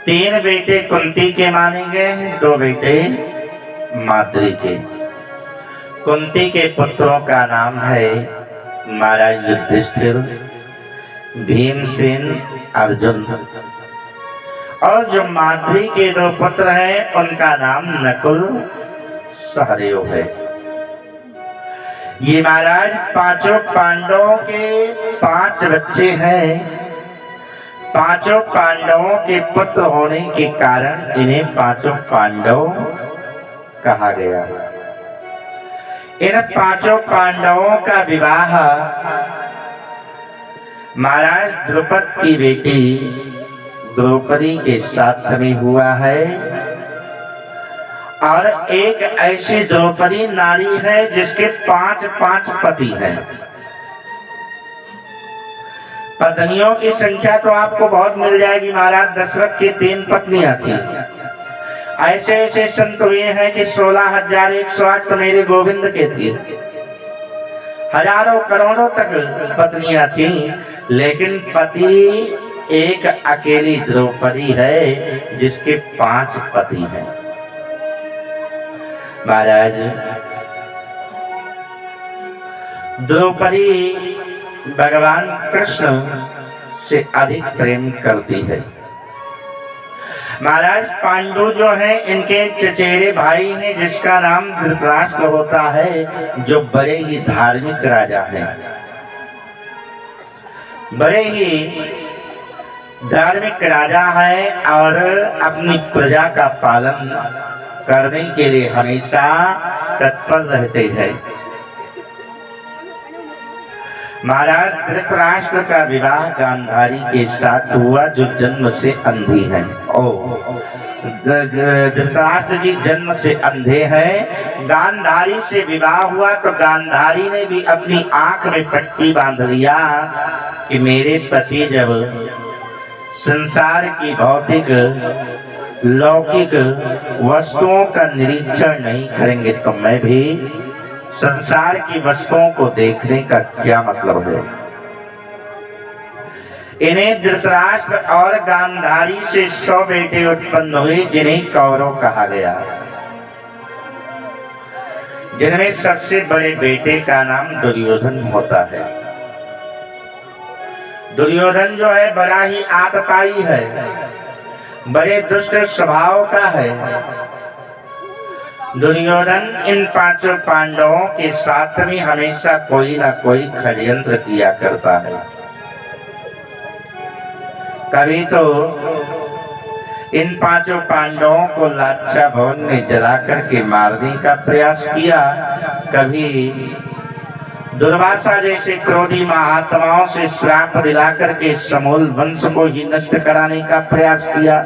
3 बेटे कुंती के माने गए हैं, 2 बेटे माद्री के। कुंती के पुत्रों का नाम है महाराज युधिष्ठिर, भीमसेन, अर्जुन। और जो माद्री के दो पुत्र हैं उनका नाम नकुल, सहदेव है। ये महाराज पांचों पांडवों के 5 बच्चे हैं। पांचों पांडवों के पुत्र होने के कारण इन्हें पांचों पांडव कहा गया। इन पांचों पांडवों का विवाह महाराज द्रुपद की बेटी द्रौपदी के साथ में हुआ है। और एक ऐसी द्रौपदी नारी है जिसके 5 पति हैं। पत्नियों की संख्या तो आपको बहुत मिल जाएगी। महाराज दशरथ की 3 पत्नियां थी। ऐसे ऐसे संत हुए हैं कि 16,108 तो मेरे गोविंद के थी। हजारों करोड़ों तक पत्नियां थी, लेकिन पति एक अकेली द्रौपदी है जिसके 5 पति हैं। महाराज द्रौपदी भगवान कृष्ण से अधिक प्रेम करती है। महाराज पांडु जो है इनके चचेरे भाई हैं जिसका नाम धृतराष्ट्र होता है, जो बड़े ही धार्मिक राजा हैं। बड़े ही धार्मिक राजा है और अपनी प्रजा का पालन करने के लिए हमेशा तत्पर रहते हैं। महाराज धृतराष्ट्र का विवाह गांधारी के साथ हुआ जो जन्म से अंधी है। धृतराष्ट्र जी जन्म से अंधे हैं। गांधारी से विवाह हुआ तो गांधारी ने भी अपनी आंख में पट्टी बांध लिया कि मेरे पति जब संसार की भौतिक लौकिक वस्तुओं का निरीक्षण नहीं करेंगे तो मैं भी संसार की वस्तुओं को देखने का क्या मतलब है। इन्हें धृतराष्ट्र और गांधारी से 100 बेटे उत्पन्न हुए जिन्हें कौरव कहा गया, जिनमें सबसे बड़े बेटे का नाम दुर्योधन होता है। दुर्योधन जो है बड़ा ही आतताई है, बड़े दुष्ट स्वभाव का है। दुर्योधन इन 5 पांडवों के साथ में हमेशा कोई ना कोई षड्यंत्र किया करता है। कभी तो इन 5 पांडवों को लाक्षा भवन में जलाकर के मारने का प्रयास किया, कभी दुर्वासा जैसे क्रोधी महात्माओं से श्राप दिलाकर के समूल वंश को ही नष्ट कराने का प्रयास किया,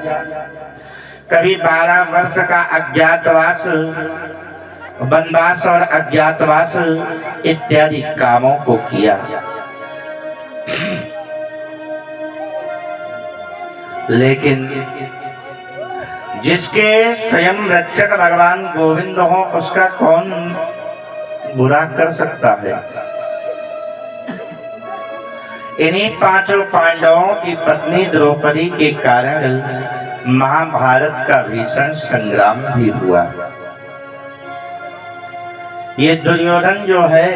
कभी 12 वर्ष का अज्ञातवास, वनवास और अज्ञातवास इत्यादि कामों को किया। लेकिन जिसके स्वयं रक्षक भगवान गोविंद हो उसका कौन बुरा कर सकता है। इन्हीं 5 पांडवों की पत्नी द्रौपदी के कारण महाभारत का भीषण संग्राम भी हुआ। ये दुर्योधन जो है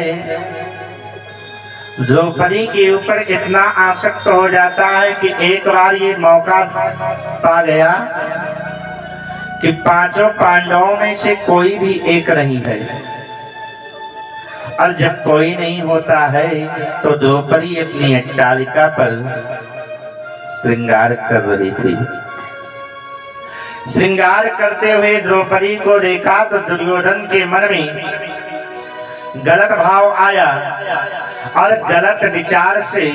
द्रौपदी के ऊपर इतना आसक्त हो जाता है कि एक बार ये मौका पा गया कि 5 पांडवों में से कोई भी एक नहीं है, और जब कोई नहीं होता है तो द्रौपदी अपनी अट्टालिका पर श्रृंगार कर रही थी। श्रृंगार करते हुए द्रौपदी को देखा तो दुर्योधन के मन में गलत भाव आया और गलत विचार से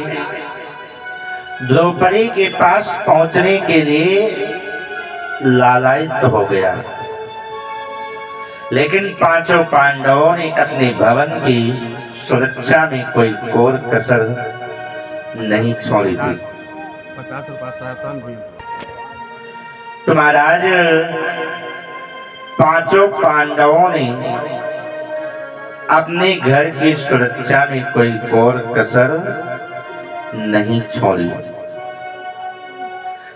द्रौपदी के पास पहुंचने के लिए लालायित हो गया। लेकिन 5 पांडवों ने अपने भवन की सुरक्षा में कोई कोर कसर नहीं छोड़ी थी। तो महाराज 5 पांडवों ने अपने घर की सुरक्षा में कोई कोर कसर नहीं छोड़ी।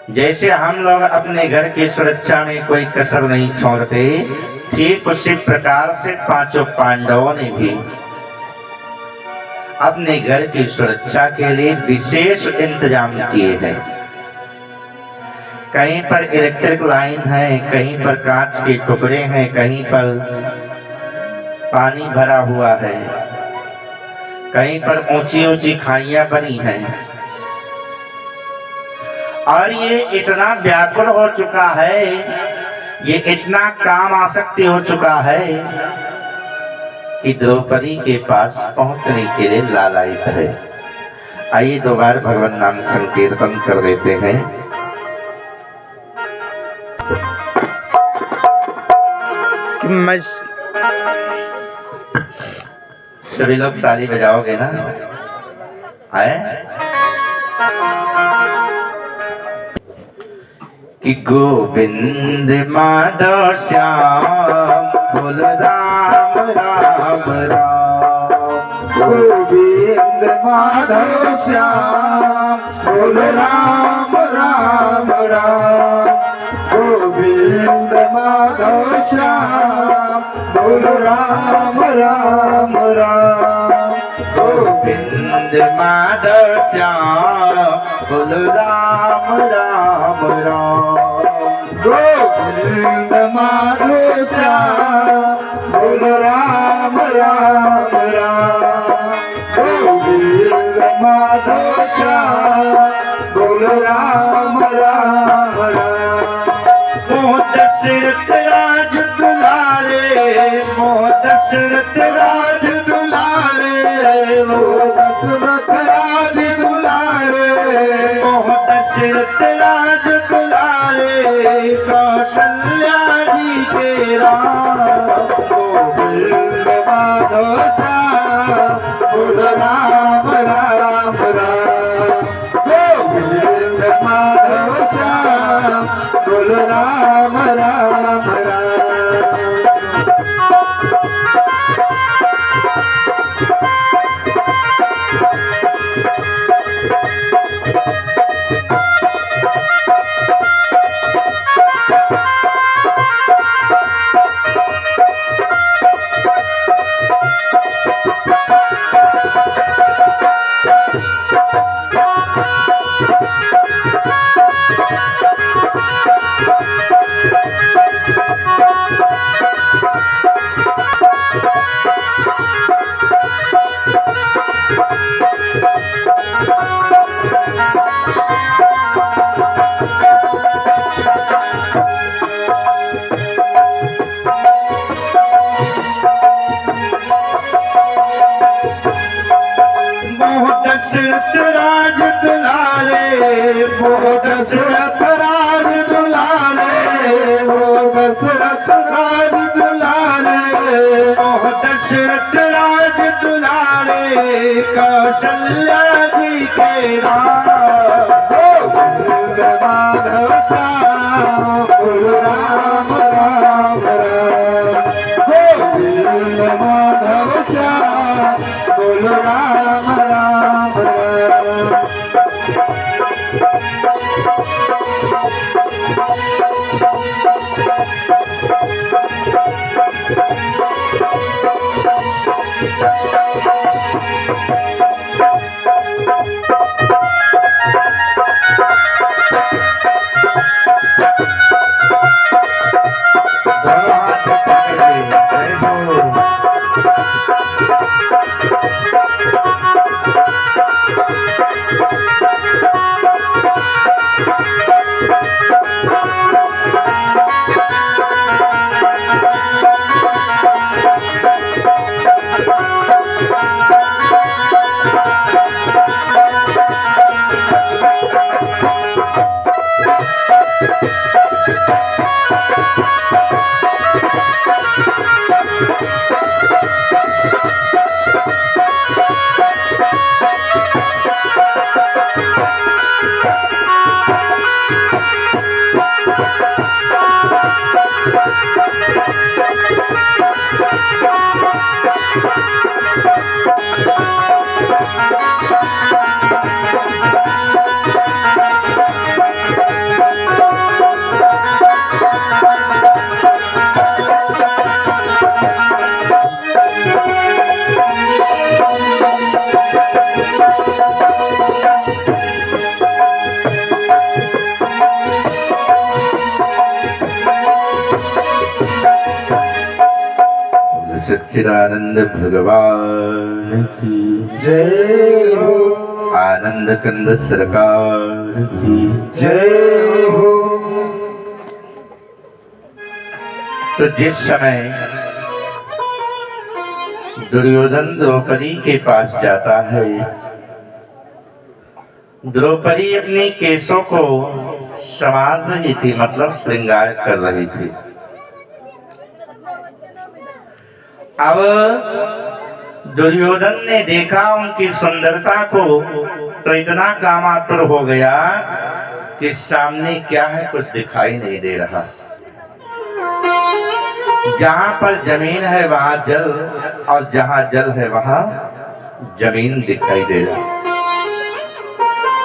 जैसे हम लोग अपने घर की सुरक्षा में कोई कसर नहीं छोड़ते, ठीक उसी प्रकार से पांचों पांडवों ने भी अपने घर की सुरक्षा के लिए विशेष इंतजाम किए हैं। कहीं पर इलेक्ट्रिक लाइन है, कहीं पर कांच के टुकड़े हैं, कहीं पर पानी भरा हुआ है, कहीं पर ऊंची ऊंची खाइयां बनी हैं। और ये इतना व्याकुल हो चुका है, ये इतना काम आसक्ति हो चुका है कि द्रौपदी के पास पहुंचने के लिए लालायित है। आइए दोबारा भगवान नाम संकीर्तन कर देते हैं। कि मैं सभी लोग ताली बजाओगे ना? आए कि गोविंद माधव श्याम बोल राम राम राम। गोविंद माधव श्याम बोल राम राम राम। गोविंद माधव श्याम बोल राम राम राम। गोविंद माधव श्याम बोल राम राम राम। गोविंद माधव श्याम बोल राम राम राम। गोविंद माधव श्याम बोल राम राम राम। मोह दशरथ राज दुलारे, मोह दशरथ राज दुलारे, मोह दशरथ राज दुलारे, मोह दशरथ राज दुलारे, कौशल्या जी के राम। गोविंद माधव श्याम बोल राम राम राम। गोविंद माधव श्याम बोल राम राम राम। दशरथ राज दुलारे, मोह दशरथ राज दुलारे, मोह दशरथ राज दुलारे, मोह दशरथ राज दुलारे, कौशल्या जी के राम। गोविंद माधव श्याम बोल राम राम राम। गोविंद माधव श्याम बोल राम राम राम। दोनों हाथ पकड़ लिए, जय हो। सच्चिदानंद भगवान की जय हो, आनंद कंद सरकार की जय हो। तो जिस समय दुर्योधन द्रौपदी के पास जाता है, द्रौपदी अपने केशों को संवार रही थी, मतलब श्रृंगार कर रही थी। अब दुर्योधन ने देखा उनकी सुंदरता को तो इतना कामातुर हो गया कि सामने क्या है कुछ दिखाई नहीं दे रहा। जहां पर जमीन है वहां जल, और जहां जल है वहां जमीन दिखाई दे रहा।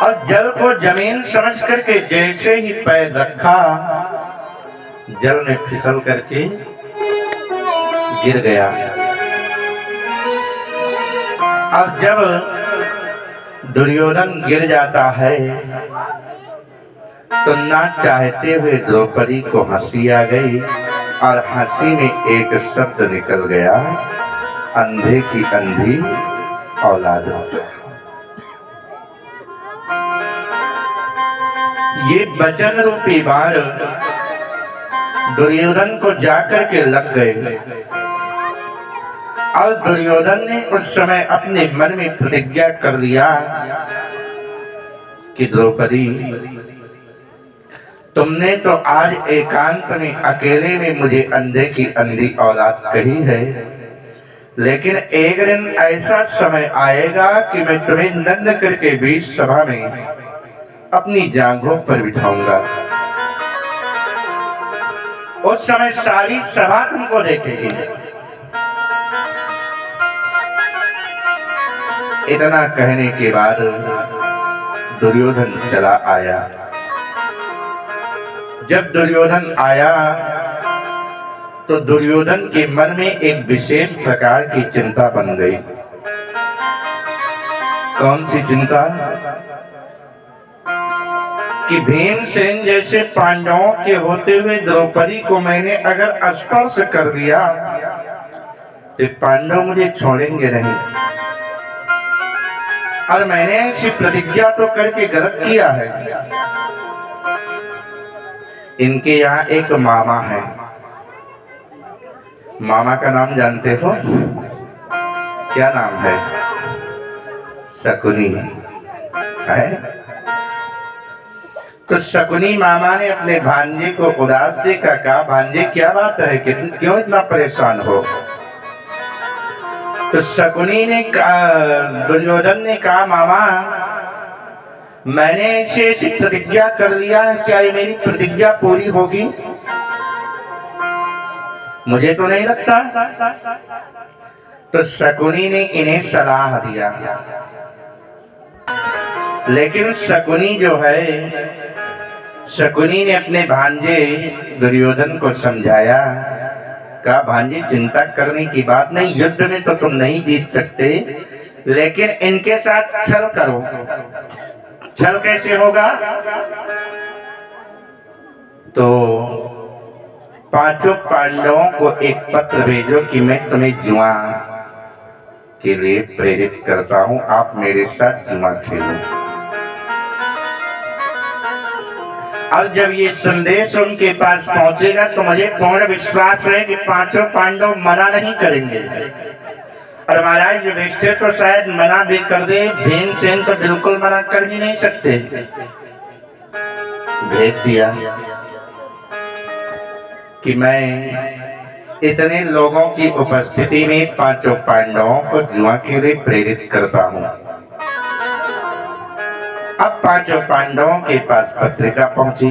और जल को जमीन समझ करके जैसे ही पैर रखा, जल में फिसल करके गिर गया। अब जब दुर्योधन गिर जाता है तो ना चाहते हुए द्रौपदी को हंसी आ गई, और हंसी में एक शब्द निकल गया, अंधे की अंधी औलाद। ये वचन रूपी बाण दुर्योधन को जाकर के लग गए, और दुर्योधन ने उस समय अपने मन में प्रतिज्ञा कर लिया कि द्रौपदी, तुमने तो आज एकांत में अकेले में मुझे अंधे की अंधी औलाद कही है, लेकिन एक दिन ऐसा समय आएगा कि मैं तुम्हें नग्न करके बीच सभा में अपनी जांघों पर बिठाऊंगा। उस समय सारी सभा तुमको देखेगी। इतना कहने के बाद दुर्योधन चला आया। जब दुर्योधन आया तो दुर्योधन के मन में एक विशेष प्रकार की चिंता बन गई। कौन सी चिंता? कि भीमसेन जैसे पांडवों के होते हुए द्रौपदी को मैंने अगर स्पर्श कर दिया तो पांडव मुझे छोड़ेंगे नहीं, और मैंने ऐसी प्रतिज्ञा तो करके गलत किया है। इनके यहाँ एक मामा है, मामा का नाम जानते हो? क्या नाम है? शकुनी है। तो शकुनी मामा ने अपने भांजे को उदास देखा, कहा भांजे क्या बात है, क्यों इतना परेशान हो? तो शकुनी ने दुर्योधन ने कहा, मामा मैंने ऐसी प्रतिज्ञा कर लिया है, क्या ये मेरी प्रतिज्ञा पूरी होगी? मुझे तो नहीं लगता। तो शकुनी ने इन्हें सलाह दिया, लेकिन शकुनी जो है, शकुनी ने अपने भांजे दुर्योधन को समझाया, कहा भांजे चिंता करने की बात नहीं, युद्ध में तो तुम नहीं जीत सकते, लेकिन इनके साथ छल करो। छल कैसे होगा? तो पांचों पांडवों को एक पत्र भेजो कि मैं तुम्हें जुआ के लिए प्रेरित करता हूं, आप मेरे साथ जुआ खेलो। अब जब ये संदेश उनके पास पहुंचेगा तो मुझे पूर्ण विश्वास है कि पांचों पांडव मना नहीं करेंगे। और महाराज युधिष्ठिर तो शायद मना भी कर दे, भीमसेन तो बिल्कुल मना कर ही नहीं सकते। भेज दिया कि मैं इतने लोगों की उपस्थिति में पांचों पांडवों को जुआ के लिए प्रेरित करता हूं। अब पांचों पांडवों के पास पत्रिका पहुंची।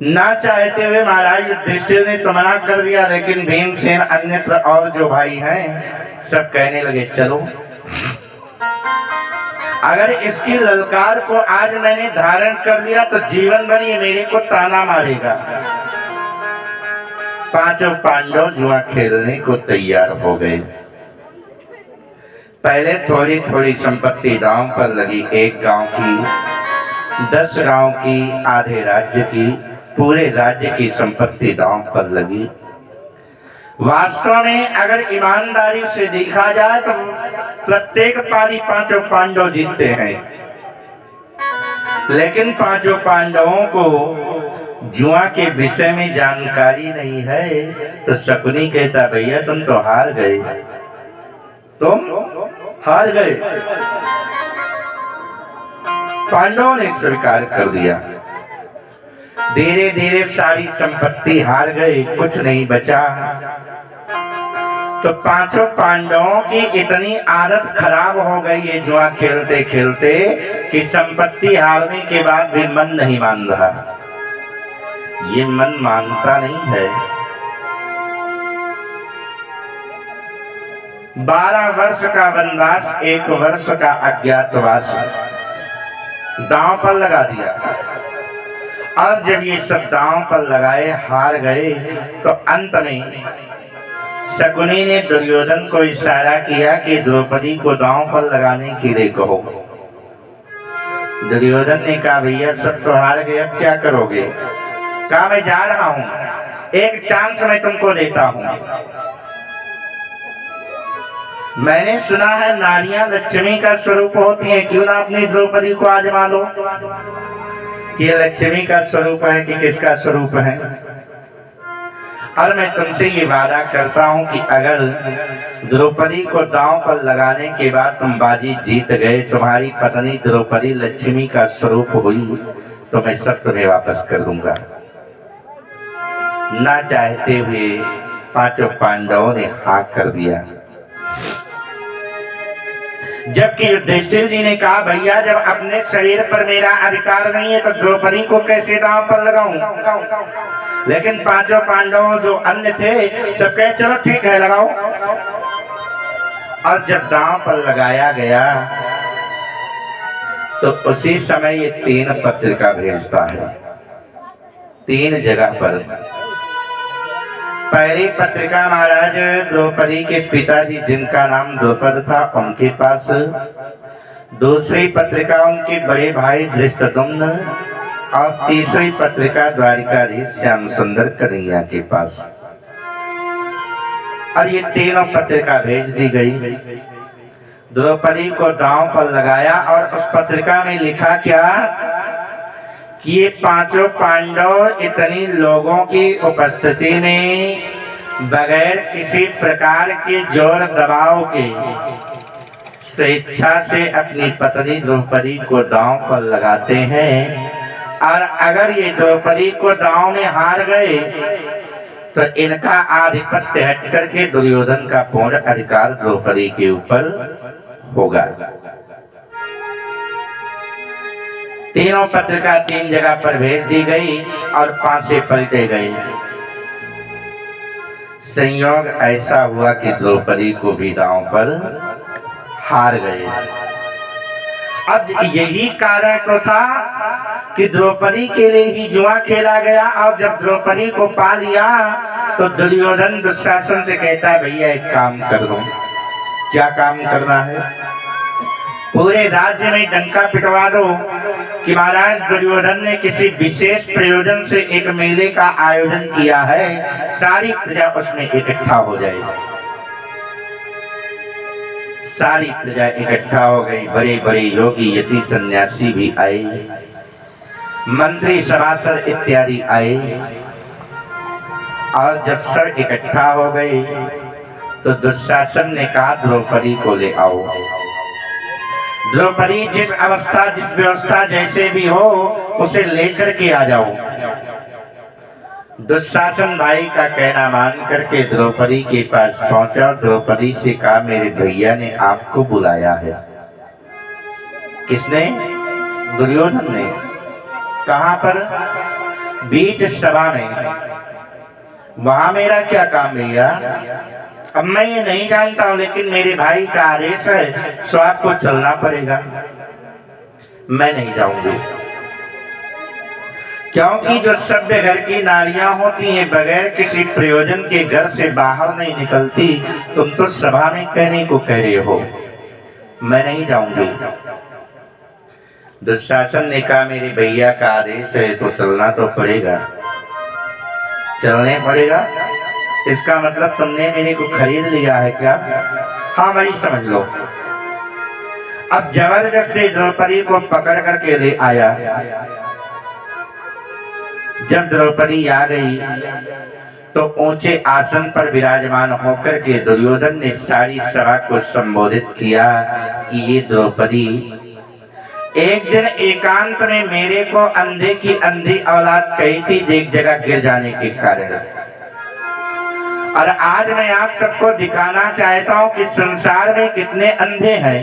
ना चाहते हुए महाराज युधिष्ठिर ने तो मना कर दिया, लेकिन भीमसेन अन्यत्र और जो भाई हैं सब कहने लगे चलो। अगर इसकी ललकार को आज मैंने धारण कर लिया तो जीवन भर ये मेरे को ताना मारेगा। पांचों पांडव जुआ खेलने को तैयार हो गए। पहले थोड़ी थोड़ी संपत्ति दांव पर लगी, एक गांव की, 10 गांव की, आधे राज्य की, पूरे राज्य की संपत्ति दांव पर लगी। वास्तव में अगर ईमानदारी से देखा जाए तो प्रत्येक पारी पांचों पांडव जीतते हैं, लेकिन पांचों पांडवों को जुआ के विषय में जानकारी नहीं है। तो शकुनी कहता भैया तुम तो हार गए, तुम हार गए। पांडवों ने स्वीकार कर दिया। धीरे धीरे सारी संपत्ति हार गए, कुछ नहीं बचा। तो पांचों पांडवों की इतनी आदत खराब हो गई है जुआ खेलते खेलते कि संपत्ति हारने के बाद भी मन नहीं मान रहा। ये मन मानता नहीं है। 12 वर्ष का वनवास, 1 वर्ष का अज्ञातवास दांव पर लगा दिया। और जब ये सब दांव पर लगाए हार गए तो अंत में शकुनी ने दुर्योधन को इशारा किया कि द्रौपदी को दांव पर लगाने के लिए कहो। दुर्योधन ने कहा भैया सब तो हार गए, अब क्या करोगे? कहा मैं जा रहा हूं, एक चांस मैं तुमको देता हूं। मैंने सुना है नारियां लक्ष्मी का स्वरूप होती हैं, क्यों ना अपनी द्रौपदी को आजमा लो कि लक्ष्मी का स्वरूप है कि किसका स्वरूप है। और मैं तुमसे ये वादा करता हूं कि अगर द्रौपदी को दांव पर लगाने के बाद तुम बाजी जीत गए, तुम्हारी पत्नी द्रौपदी लक्ष्मी का स्वरूप हुई, तो मैं सब तुम्हें वापस कर दूंगा। ना चाहते हुए पांचों पांडवों ने हाँ कर दिया। जबकि युधिष्ठिर जी ने कहा भैया जब अपने शरीर पर मेरा अधिकार नहीं है तो द्रौपदी को कैसे दांव पर लगाऊं? लेकिन पांचों पांडव जो अन्य थे सब कहे चलो ठीक है लगाओ। और जब दांव पर लगाया गया तो उसी समय ये 3 पत्रिका भेजता है, 3 जगह पर। पहली पत्रिका महाराज द्रौपदी के पिताजी जिनका नाम द्रौपद था उनके पास। दूसरी पत्रिका उनके बड़े भाई धृष्टद्युम्न और तीसरी पत्रिका द्वारिकाधीश श्याम सुंदर कन्हैया के पास। और ये तीनों पत्रिका भेज दी गई। द्रौपदी को दांव पर लगाया और उस पत्रिका में लिखा क्या कि ये पांचों पांडव इतनी लोगों की उपस्थिति में बगैर किसी प्रकार के जोर दबाव के स्वेच्छा से अपनी पत्नी द्रौपदी को दांव पर लगाते हैं। और अगर ये द्रौपदी को दांव में हार गए तो इनका आधिपत्य हट करके दुर्योधन का पूर्ण अधिकार द्रौपदी के ऊपर होगा। तीनों पत्रिका 3 जगह पर भेज दी गई और 5 से पलटे गए। संयोग ऐसा हुआ कि द्रौपदी को भी दांव पर हार गए। अब यही कारण तो था कि द्रौपदी के लिए ही जुआ खेला गया। और जब द्रौपदी को पा लिया तो दुर्योधन दुशासन से कहता है भैया एक काम कर दो। क्या काम करना है? पूरे राज्य में डंका पिटवा दो कि महाराज दुर्योधन ने किसी विशेष प्रयोजन से एक मेले का आयोजन किया है, सारी प्रजा उसमें इकट्ठा हो जाए। सारी प्रजा इकट्ठा हो गई, बड़े बड़े योगी यति सन्यासी भी आए, मंत्री सभासद इत्यादि आए। और जब सब इकट्ठा हो गए तो दुशासन ने कहा द्रौपदी को ले आओ। द्रौपदी जिस अवस्था जिस व्यवस्था जैसे भी हो उसे लेकर के आ जाओ। दुशासन भाई का कहना मान करके द्रौपदी के पास पहुंचा। द्रौपदी से कहा मेरे भैया ने आपको बुलाया है। किसने? दुर्योधन ने। कहां पर? बीच सभा में। वहां मेरा क्या काम भैया? अब मैं ये नहीं जानता हूं, लेकिन मेरे भाई का आदेश है सो आपको चलना पड़ेगा। मैं नहीं जाऊंगी, क्योंकि जो सभ्य घर की नारियां होती हैं बगैर किसी प्रयोजन के घर से बाहर नहीं निकलती। तुम तो सभा में कहने को कह रहे हो। मैं नहीं जाऊंगी। दुशासन ने कहा मेरे भैया का आदेश है तो चलना तो पड़ेगा, चलने पड़ेगा। इसका मतलब तुमने मेरे को खरीद लिया है क्या? हाँ भाई समझ लो। अब जबरदस्ती द्रौपदी को पकड़ करके ले आया। जब द्रौपदी आ गई तो ऊंचे आसन पर विराजमान होकर के दुर्योधन ने सारी सभा को संबोधित किया कि ये द्रौपदी एक दिन एकांत में मेरे को अंधे की अंधी औलाद कही थी, एक जगह गिर जाने के कारण, और आज मैं आप सबको दिखाना चाहता हूं कि संसार में कितने अंधे हैं।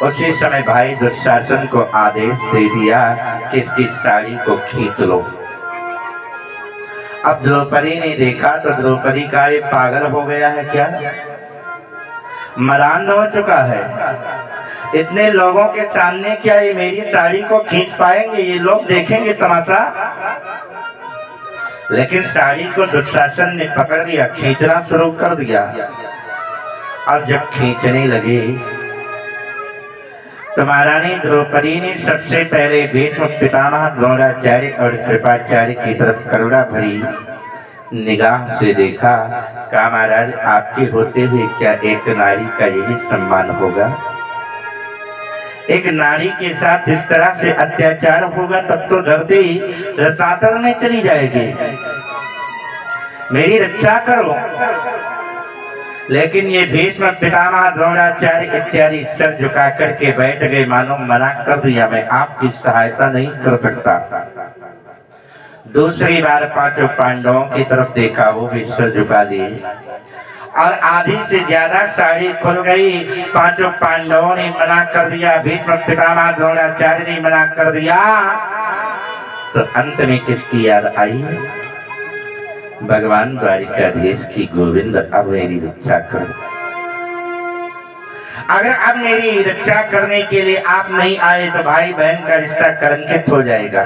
उसी समय भाई दुशासन को आदेश दे दिया कि इसकी साड़ी को खींच लो। अब द्रौपदी ने देखा तो द्रौपदी का ये पागल हो गया है क्या? मरान हो चुका है। इतने लोगों के सामने क्या ये मेरी साड़ी को खींच पाएंगे? ये लोग देखेंगे तमाशा। लेकिन साड़ी को दुशासन ने पकड़ लिया, खींचना शुरू कर दिया। और जब खींचने लगे तो महारानी द्रौपदी ने सबसे पहले भीष्म पितामह द्रोणाचार्य और कृपाचार्य की तरफ करुणा भरी निगाह से देखा। कहा महाराज आपके होते हुए क्या एक नारी का यही सम्मान होगा? एक नारी के साथ इस तरह से अत्याचार होगा तब तो डरते ही रसातल में चली जाएगी। मेरी रक्षा करो। लेकिन ये भीष्म पितामह द्रोणाचार्य इत्यादि सर झुका करके बैठ गए, मानो मना कर दिया, मैं आपकी सहायता नहीं कर सकता। दूसरी बार पांचों पांडवों की तरफ देखा, वो भी सर झुका दिए और आधी से ज्यादा साड़ी खुल गई। पांचों पांडवों ने मना कर दिया, भीष्म पितामह द्रोणाचार्य ने मना कर दिया। तो अंत में किसकी याद आई? भगवान द्वारिकाधीश की, गोविंद अब मेरी रक्षा करो। अगर अब मेरी रक्षा करने के लिए आप नहीं आए तो भाई बहन का रिश्ता कलंकित हो जाएगा।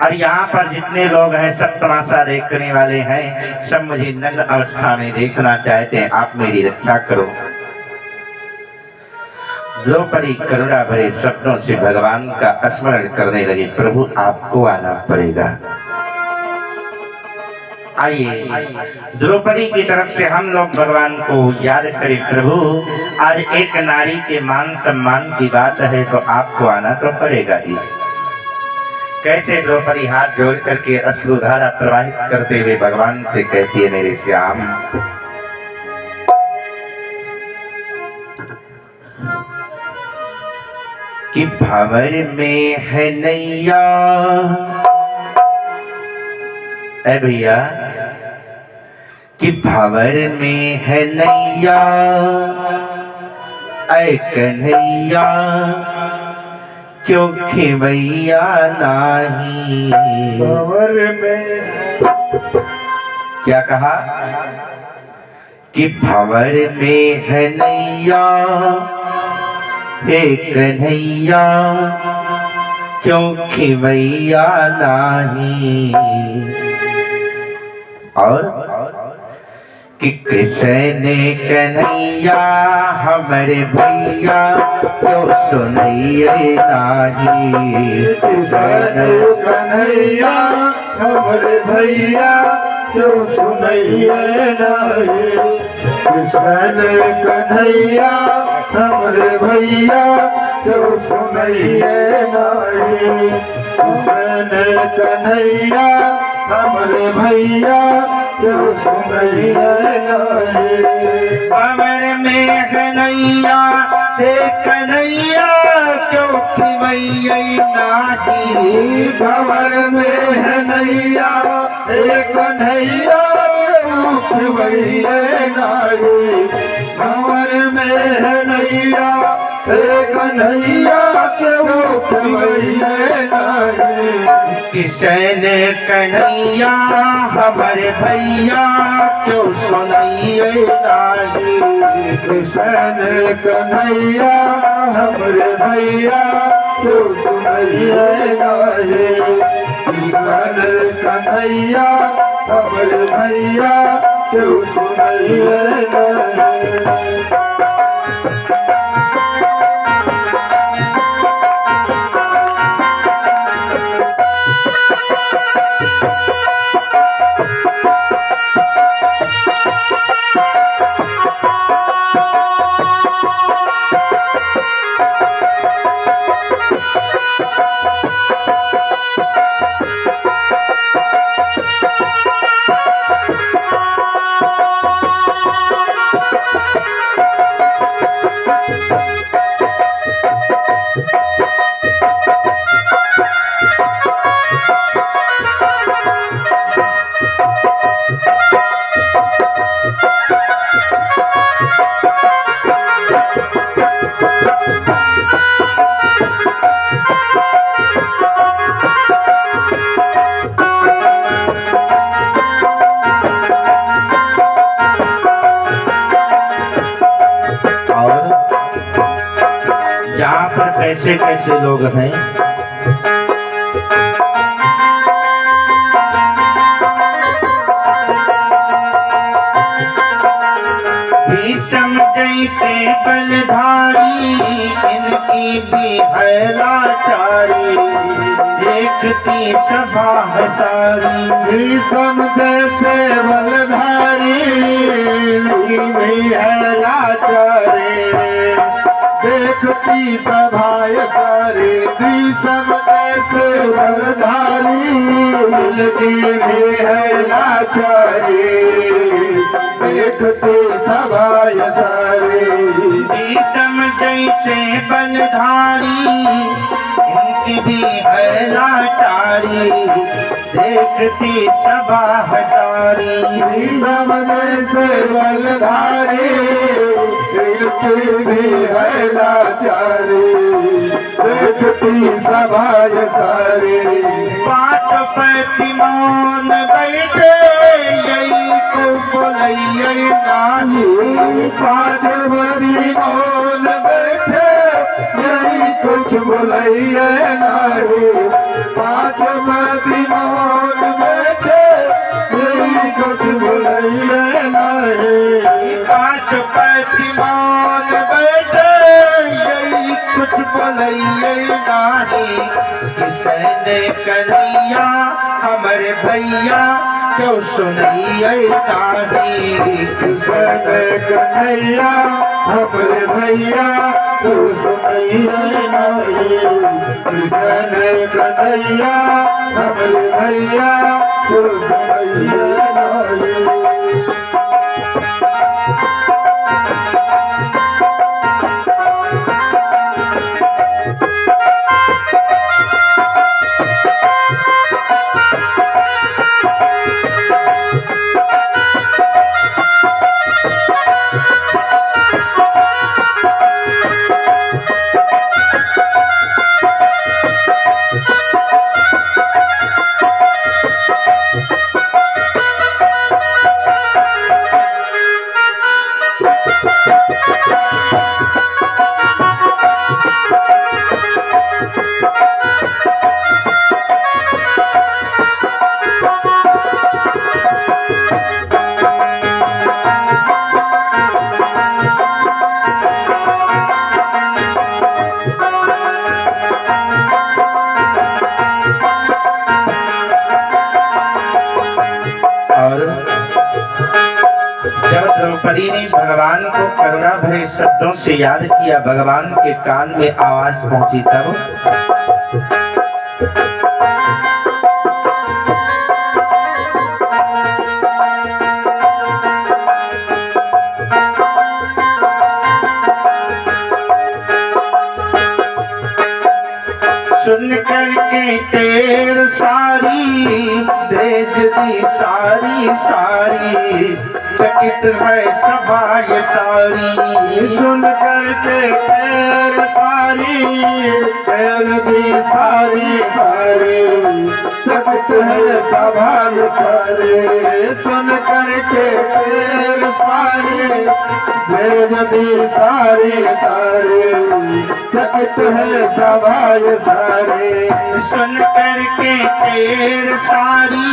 और यहाँ पर जितने लोग हैं सब तमाशा देखने वाले हैं, सब मुझे नग्न अवस्था में देखना चाहते हैं, आप मेरी रक्षा करो। द्रौपदी करुणा भरे शब्दों से भगवान का स्मरण करने लगी, प्रभु आपको आना पड़ेगा। आइए द्रौपदी की तरफ से हम लोग भगवान को याद करें। प्रभु आज एक नारी के मान सम्मान की बात है तो आपको आना तो पड़ेगा ही। कैसे द्रौपदी हाथ जोड़ करके अश्रुधारा प्रवाहित करते हुए भगवान से कहती है, मेरे श्याम कि भंवर में है नैया। ऐ भैया कि भंवर में है नैया, ऐ कन्हैया क्यों खिवैया नाही। भंवर में क्या कहा? कि भंवर में है नैया, हे कन्हैया क्यों खिवैया नाही। और कि कृष्ण कन्हैया हमारे भैया क्यों सुनैये नाही। कृष्ण कन्हैया हमारे भैया क्यों सुनैये नाही। कृष्ण कन्हैया हमारे भैया क्यों सुनैये नाही। कृष्ण कन्हैया हमारे भैया क्यों सुनैये नाही। भंवर में है नैया, हे कन्हैया क्यों खिवैया नाही। भंवर में है नैया, हे कन्हैया क्यों खिवैया नाही। भंवर में है नैया, हे कन्हैया क्यों खिवैया नाही। कृष्ण कन्हैया हमारे भैया क्यों सुनैये नाही। कृष्ण कन्हैया हमारे भैया क्यों सुनैये नाही। कृष्ण कन्हैया हमारे भैया क्यों सुनैये नाही। कैसे कैसे लोग हैं। भीषम जैसे बलधारी इनकी भी है लाचारी, देखती सभा सारी। भीषम जैसे बलधारी इनकी भी है लाचारी, देखती सभाय सारी। भीषम जैसे बलधारी इनकी भी है लाचारी, देखती सभाय सारी। भीषम जैसे बलधारी इनकी भी है लाचारी, देखती सभा सारी। भीषम जैसे बलधारी इनकी भी है लाचारी, देखती सभाय सारी। पांच पैती मौन बैठे यही को बोलैये नाही। पाँच बड़ी मौन बैठे यही कुछ बोलैये नाही। पाँच बड़ी मौन बैठे यही कुछ बोलैये नाही। पांच पैती मौन बैठे यही कुछ बोलैये नाही। किसने कन्हैया हमारे भैया क्यों सुनैये नाही। किसने कन्हैया हमारे भैया क्यों सुनैये नाही। किसने कन्हैया हमारे भैया क्यों सुनैये नाही। जब द्रौपदी ने भगवान को करुणा भरे शब्दों से याद किया, भगवान के कान में आवाज पहुंची तब सुन करके तेर सारी भेज दी सारी सारी, चकित है सभा ये सारी। सुन करके तेर सारी तेर दी सारी सारी, चकित है सभा ये सारी। सुन करके तेर सारी तेर दी सारी सारी, चकित है सभा ये सारी। सुन करके तेर सारी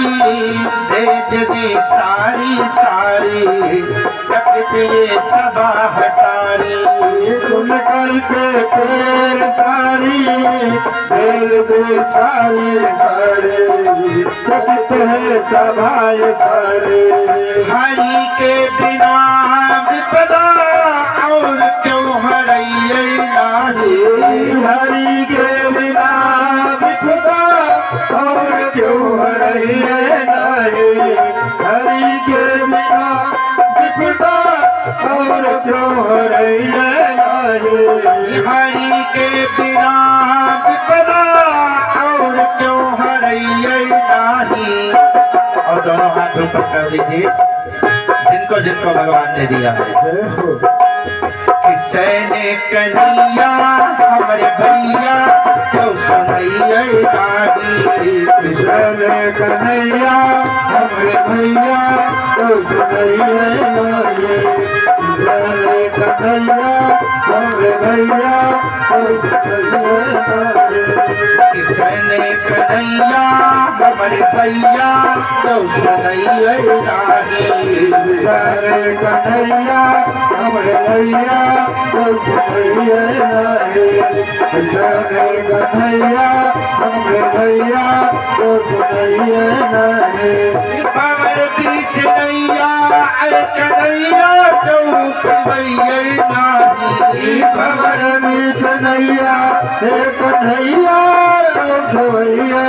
भेज दी सारी सारी, चकित ये सभा सारी। सुन करके तेर सारी तेर दी सारी सारी, चकित है सभा ये सारी। हरि के बिना विपदा और क्यों हरैये नाही। हरि के बिना विपदा और क्यों हरैये नाही। हरि के बिना विपदा और क्यों हरैये नाही। हरि के बिना विपदा और क्यों हरैये नाही। और दोनों हाथ ऊपर कर दीजिए जिनको जिनको भगवान ने दिया है। किसने कन्हैया हमारे भैया क्यों सुनैये नाही। किसने कन्हैया हमारे भैया क्यों सुनैये नाही। किसने कन्हैया हमरे भैया किशन कन्हैया हमरे भैया तो सुनैया नाही सारे कन्हैया हमरे भैया तो सुनैया नहीं सारे कन्हैया हमरे भैया तो सुनैया नहीं हमर बीच नैया कन्हैया तो कन्हैया नाही हमर बीच नैया कन्हैया भैया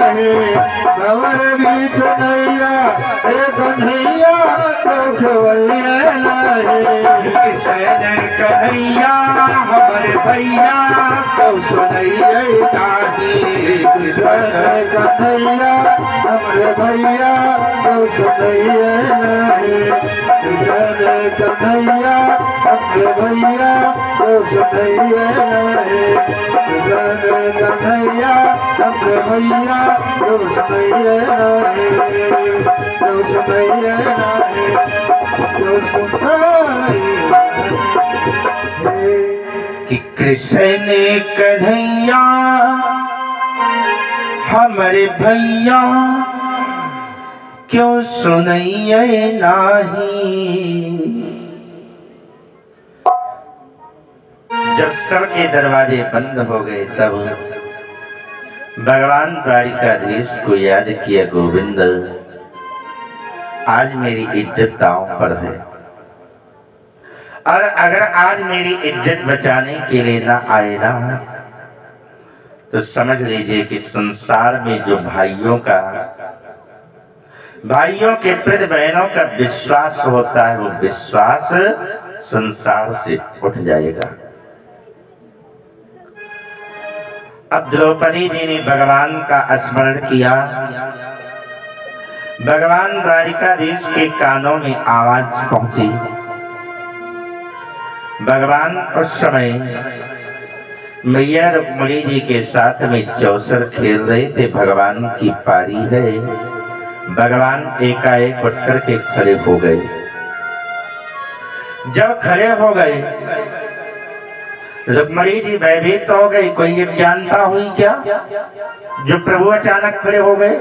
नहीं हमर बीच नैया कन्हैया भैया नहीं किशन कन्हैया हमरे भैया तो सुनैया नाही किशन कन्हैया हमरे भैया तो सुनैया नहीं किशन कन्हैया हमरे भैया तो सुनैया नहीं किशन कन्हैया हमरे भैया तो सुनैया नहीं तो सुनैया नहीं तो सुनैया कि कृष्ण कन्हैया हमरे भैया क्यों सुनैया नाही। जब सबके दरवाजे बंद हो गए तब भगवान द्वारिकाधीश को याद किया, गोविंद आज मेरी इज्जत दांव पर है और अगर आज मेरी इज्जत बचाने के लिए ना आए ना तो समझ लीजिए कि संसार में जो भाइयों के प्रति बहनों का विश्वास होता है वो विश्वास संसार से उठ जाएगा। अब द्रौपदी जी ने भगवान का स्मरण किया। भगवान द्वारिकाधीश के कानों में आवाज पहुंची। भगवान उस समय मैया रुक्मिणी जी के साथ में चौसर खेल रहे थे। भगवान की पारी है। भगवान एकाएक उठ करके खड़े हो गए। जब खड़े हो गए रुक्मिणी जी भयभीत हो गई। कोई अज्ञानता हुई क्या जो प्रभु अचानक खड़े हो गए?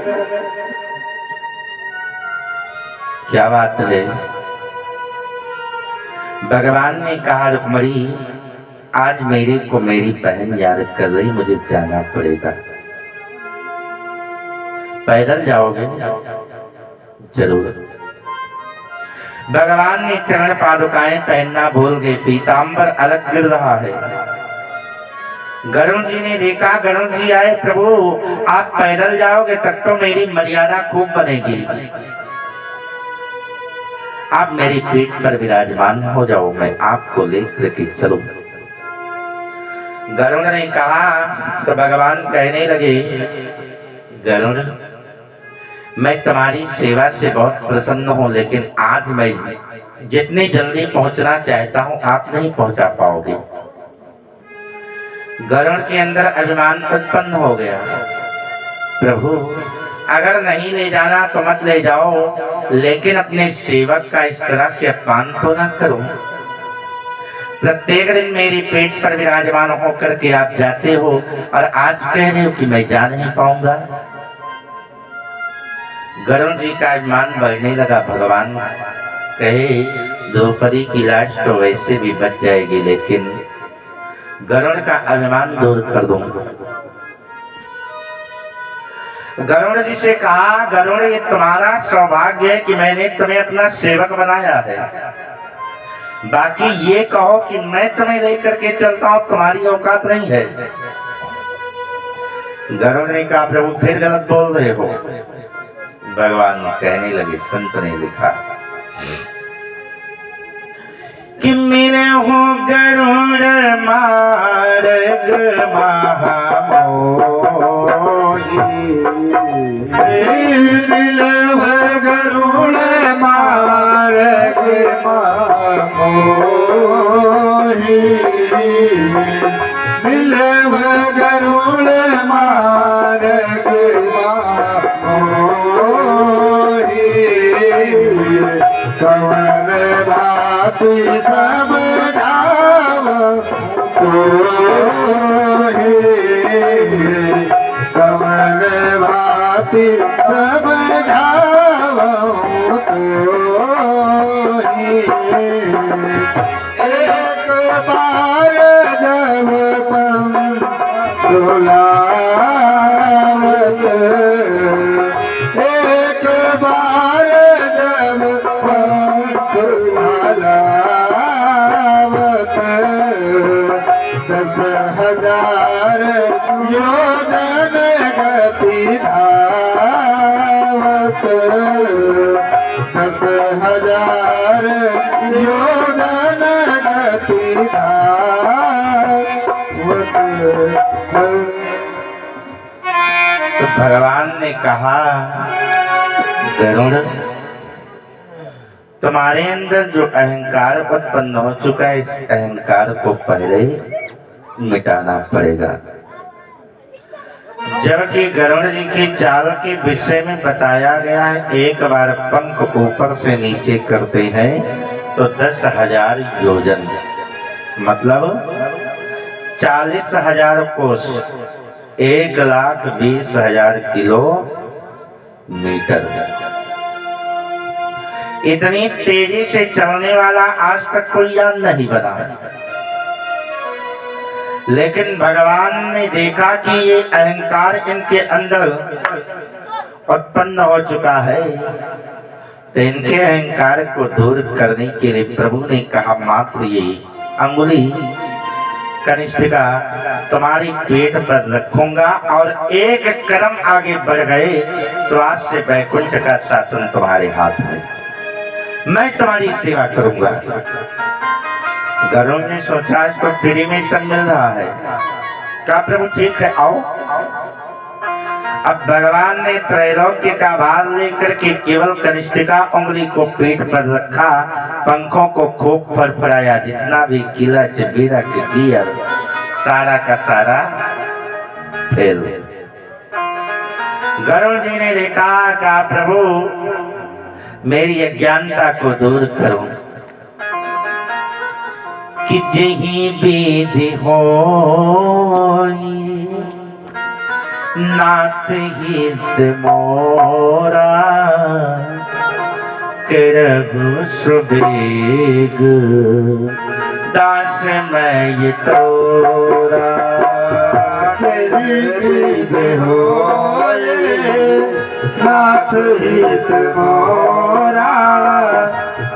क्या बात है? भगवान ने कहा, रुक्मिणी आज मेरे को मेरी बहन याद कर रही, मुझे जाना पड़ेगा। पैदल जाओगे? जरूर। भगवान ने चरण पादुकाएं पहनना भूल गए। पीतांबर अलग गिर रहा है। गरुड़ जी ने देखा, गरुड़ जी आए, प्रभु आप पैदल जाओगे तब तो मेरी मर्यादा खूब बनेगी, आप मेरी पीठ पर विराजमान हो जाओ, मैं आपको लेकर के चलूं। गरुड़ ने कहा तो भगवान कहने लगे, गरुड़ मैं तुम्हारी सेवा से बहुत प्रसन्न हूं, लेकिन आज मैं जितनी जल्दी पहुंचना चाहता हूं आप नहीं पहुंचा पाओगे। गरुड़ के अंदर अभिमान उत्पन्न हो गया। प्रभु अगर नहीं ले जाना तो मत ले जाओ, लेकिन अपने सेवक का इस तरह से अपमान तो न करो। प्रत्येक दिन मेरी पेट पर विराजमान होकर के आप जाते हो और आज कह रहे हो कि मैं जा नहीं पाऊंगा। गरुड़ जी का अभिमान बढ़ने लगा। भगवान कहे, द्रौपदी की लाश तो वैसे भी बच जाएगी, लेकिन गरुड़ का अभिमान दूर कर दूंगा। गरुड़ जी से कहा, गरुड़ ये तुम्हारा सौभाग्य है कि मैंने तुम्हें अपना सेवक बनाया है, बाकी ये कहो कि मैं तुम्हें लेकर के चलता हूं तुम्हारी औकात नहीं है। गरुड़ ने कहा, प्रभु फिर गलत बोल रहे हो। भगवान कहने लगे, संत ने लिखा कि मेरे हो गरुड़ मार्ग महामोही, मिलव गरुड़ मार्ग महामोही, मिलव गरुड़ मार्ग महामोही, कवन भाति समझाव भांति समझावो तोहि। एक बार जब पंखुलावत, एक बार जब पंखुलावत, 10,000 योजन गति धावत, 10,000 योजन गति धावत। तो भगवान ने कहा, गरुड़, तुम्हारे अंदर जो अहंकार उत्पन्न हो चुका है, इस अहंकार को पहले मिटाना पड़ेगा। जबकि गरुड़ जी की चाल के विषय में बताया गया है, एक बार पंख ऊपर से नीचे करते हैं तो 10,000 योजन, मतलब 40,000 कोस, 1,20,000 किलोमीटर। इतनी तेजी से चलने वाला आज तक कोई यान नहीं बना। लेकिन भगवान ने देखा कि ये अहंकार इनके अंदर उत्पन्न हो चुका है, तो इनके अहंकार को दूर करने के लिए प्रभु ने कहा, मात्र ये अंगुली कनिष्ठिका तुम्हारी पेट पर रखूंगा, और एक कदम आगे बढ़ गए तो आज से वैकुंठ का शासन तुम्हारे हाथ में, मैं तुम्हारी सेवा करूंगा। गरुड़ ने सोचा, इसको फ्री में सब मिल रहा है। कहा, प्रभु ठीक है, आओ। अब भगवान ने त्रैलोक्य का भार लेकर के केवल कनिष्ठिका उंगली को पेट पर रखा, पंखों को खूब फड़फड़ाया, जितना भी किला चबीरा के गियर सारा का सारा फेल। गरुड़ जी ने देखा, कहा प्रभु मेरी अज्ञानता को दूर करो, कि जही विधि होई नाथ हित मोरा, करहु सुबेग दास मैं तोरा। जही विधि होई नाथ हित मोरा,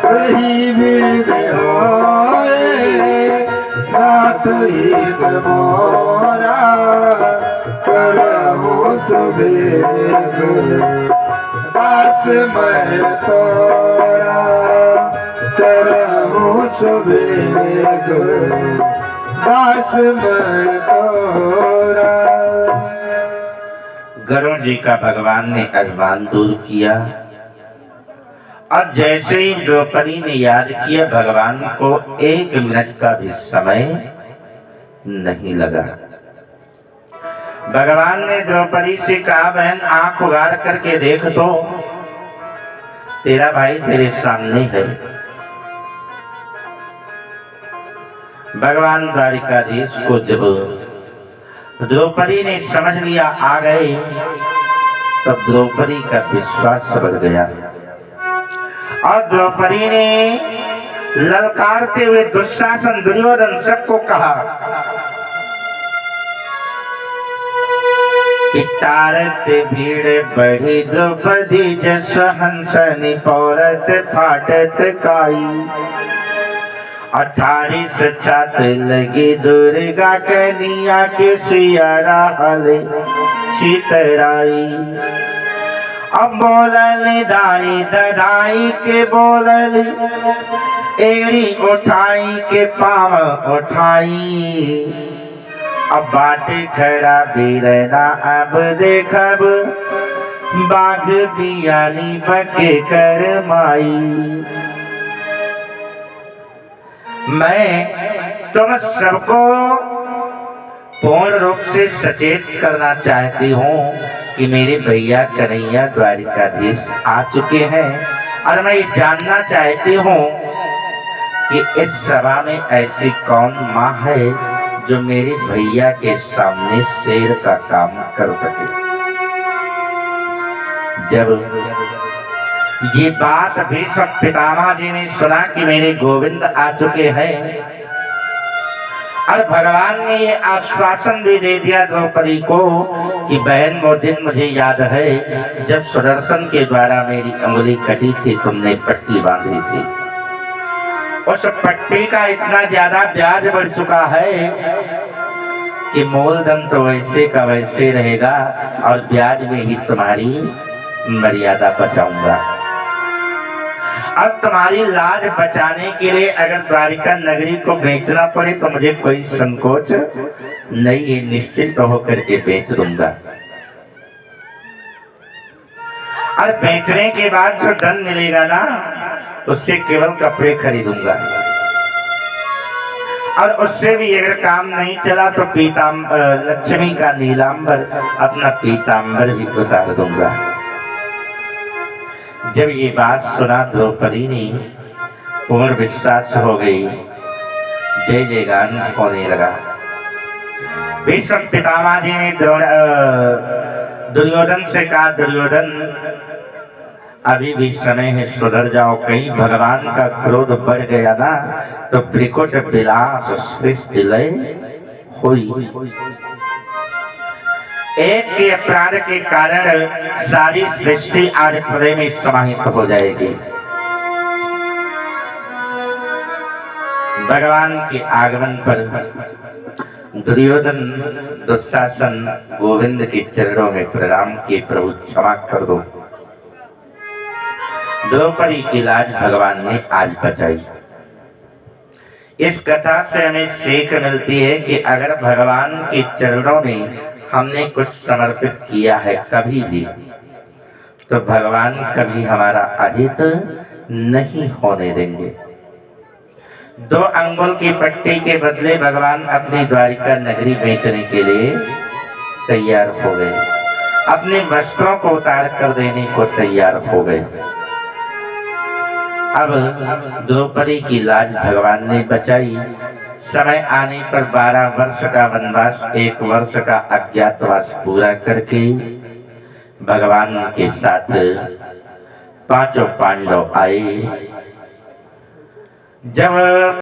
जही विधि होई नाथ हित मोरा, करहु सुबेग दास मैं तोरा, करहु सुबेग दास मैं तोरा। गरुड़ जी का भगवान ने अभिमान दूर किया, और जैसे ही द्रौपदी ने याद किया, भगवान को 1 मिनट का भी समय नहीं लगा। भगवान ने द्रौपदी से कहा, बहन आंख उगाड़ करके देख तो, तेरा भाई तेरे सामने है। भगवान द्वारिकाधीश को जब द्रौपदी ने समझ लिया आ गए, तब द्रौपदी का विश्वास बढ़ गया, और द्रौपदी ने ललकारते हुए दुशासन, दुर्योधन सबको कहा कि तारत भीड़ बढ़ी द्रौपदी जस हंसनि पौरत फाटत काई, 28 छात लगी दुर्गा कन्या के सियारा हले छितराई। अब बोलल दाई ददाई के बोलल, एड़ी उठाई के पाँव उठाई। अब बाटे खड़ा बीरना अब देखब, बाघ बियानी बके कर माई। मैं तुम सबको पूर्ण रूप से सचेत करना चाहती हूँ कि मेरे भैया कन्हैया द्वारिकाधीश आ चुके हैं, और मैं ये जानना चाहती हूँ कि इस सभा में ऐसी कौन माँ है जो मेरे भैया के सामने शेर का काम कर सके। जब ये बात भीष्म पितामह जी ने सुना कि मेरे गोविंद आ चुके हैं, और भगवान ने ये आश्वासन भी दे दिया द्रौपदी को कि बहन वो दिन मुझे याद है जब सुदर्शन के द्वारा मेरी अंगुली कटी थी, तुमने पट्टी बांधी थी। उस पट्टी का इतना ज्यादा ब्याज बढ़ चुका है कि मूलधन तो वैसे का वैसे रहेगा और ब्याज में ही तुम्हारी मर्यादा बचाऊंगा। अब तुम्हारी लाज बचाने के लिए अगर द्वारिका नगरी को बेचना पड़े तो मुझे कोई संकोच नहीं है, निश्चित होकर के बेच दूंगा। और बेचने के बाद जो धन मिलेगा ना, उससे केवल कपड़े खरीदूंगा, और उससे भी अगर काम नहीं चला तो लक्ष्मी का नीलांबर, अपना पीतांबर भी उतार दूंगा। जब ये बात सुना द्रौपदी ने पूर्ण विश्वास हो गई, जय जयगान होने लगा। भीष्म पितामह जी ने दुर्योधन से कहा, दुर्योधन अभी भी समय है, सुधर जाओ, कहीं भगवान का क्रोध बढ़ गया ना तो त्रिकुट विलास सृष्टि लय हुई। एक के अपराध के कारण सारी सृष्टि आज हृदय में समाहित हो जाएगी। भगवान के आगमन पर दुर्योधन दुशासन गोविंद के चरणों में प्रणाम किए, प्रभु क्षमा कर दो। द्रौपदी की लाज भगवान ने आज बचाई। इस कथा से हमें सीख मिलती है कि अगर भगवान के चरणों में हमने कुछ समर्पित किया है कभी भी, तो भगवान कभी हमारा अहित नहीं होने देंगे। 2 अंगुल की पट्टी के बदले भगवान अपनी द्वारिका नगरी बेचने के लिए तैयार हो गए, अपने वस्त्रों को उतार कर देने को तैयार हो गए। अब द्रौपदी की लाज भगवान ने बचाई। समय आने पर 12 वर्ष का वनवास, 1 वर्ष का अज्ञातवास पूरा करके भगवान के साथ 5 पांडव आए। जब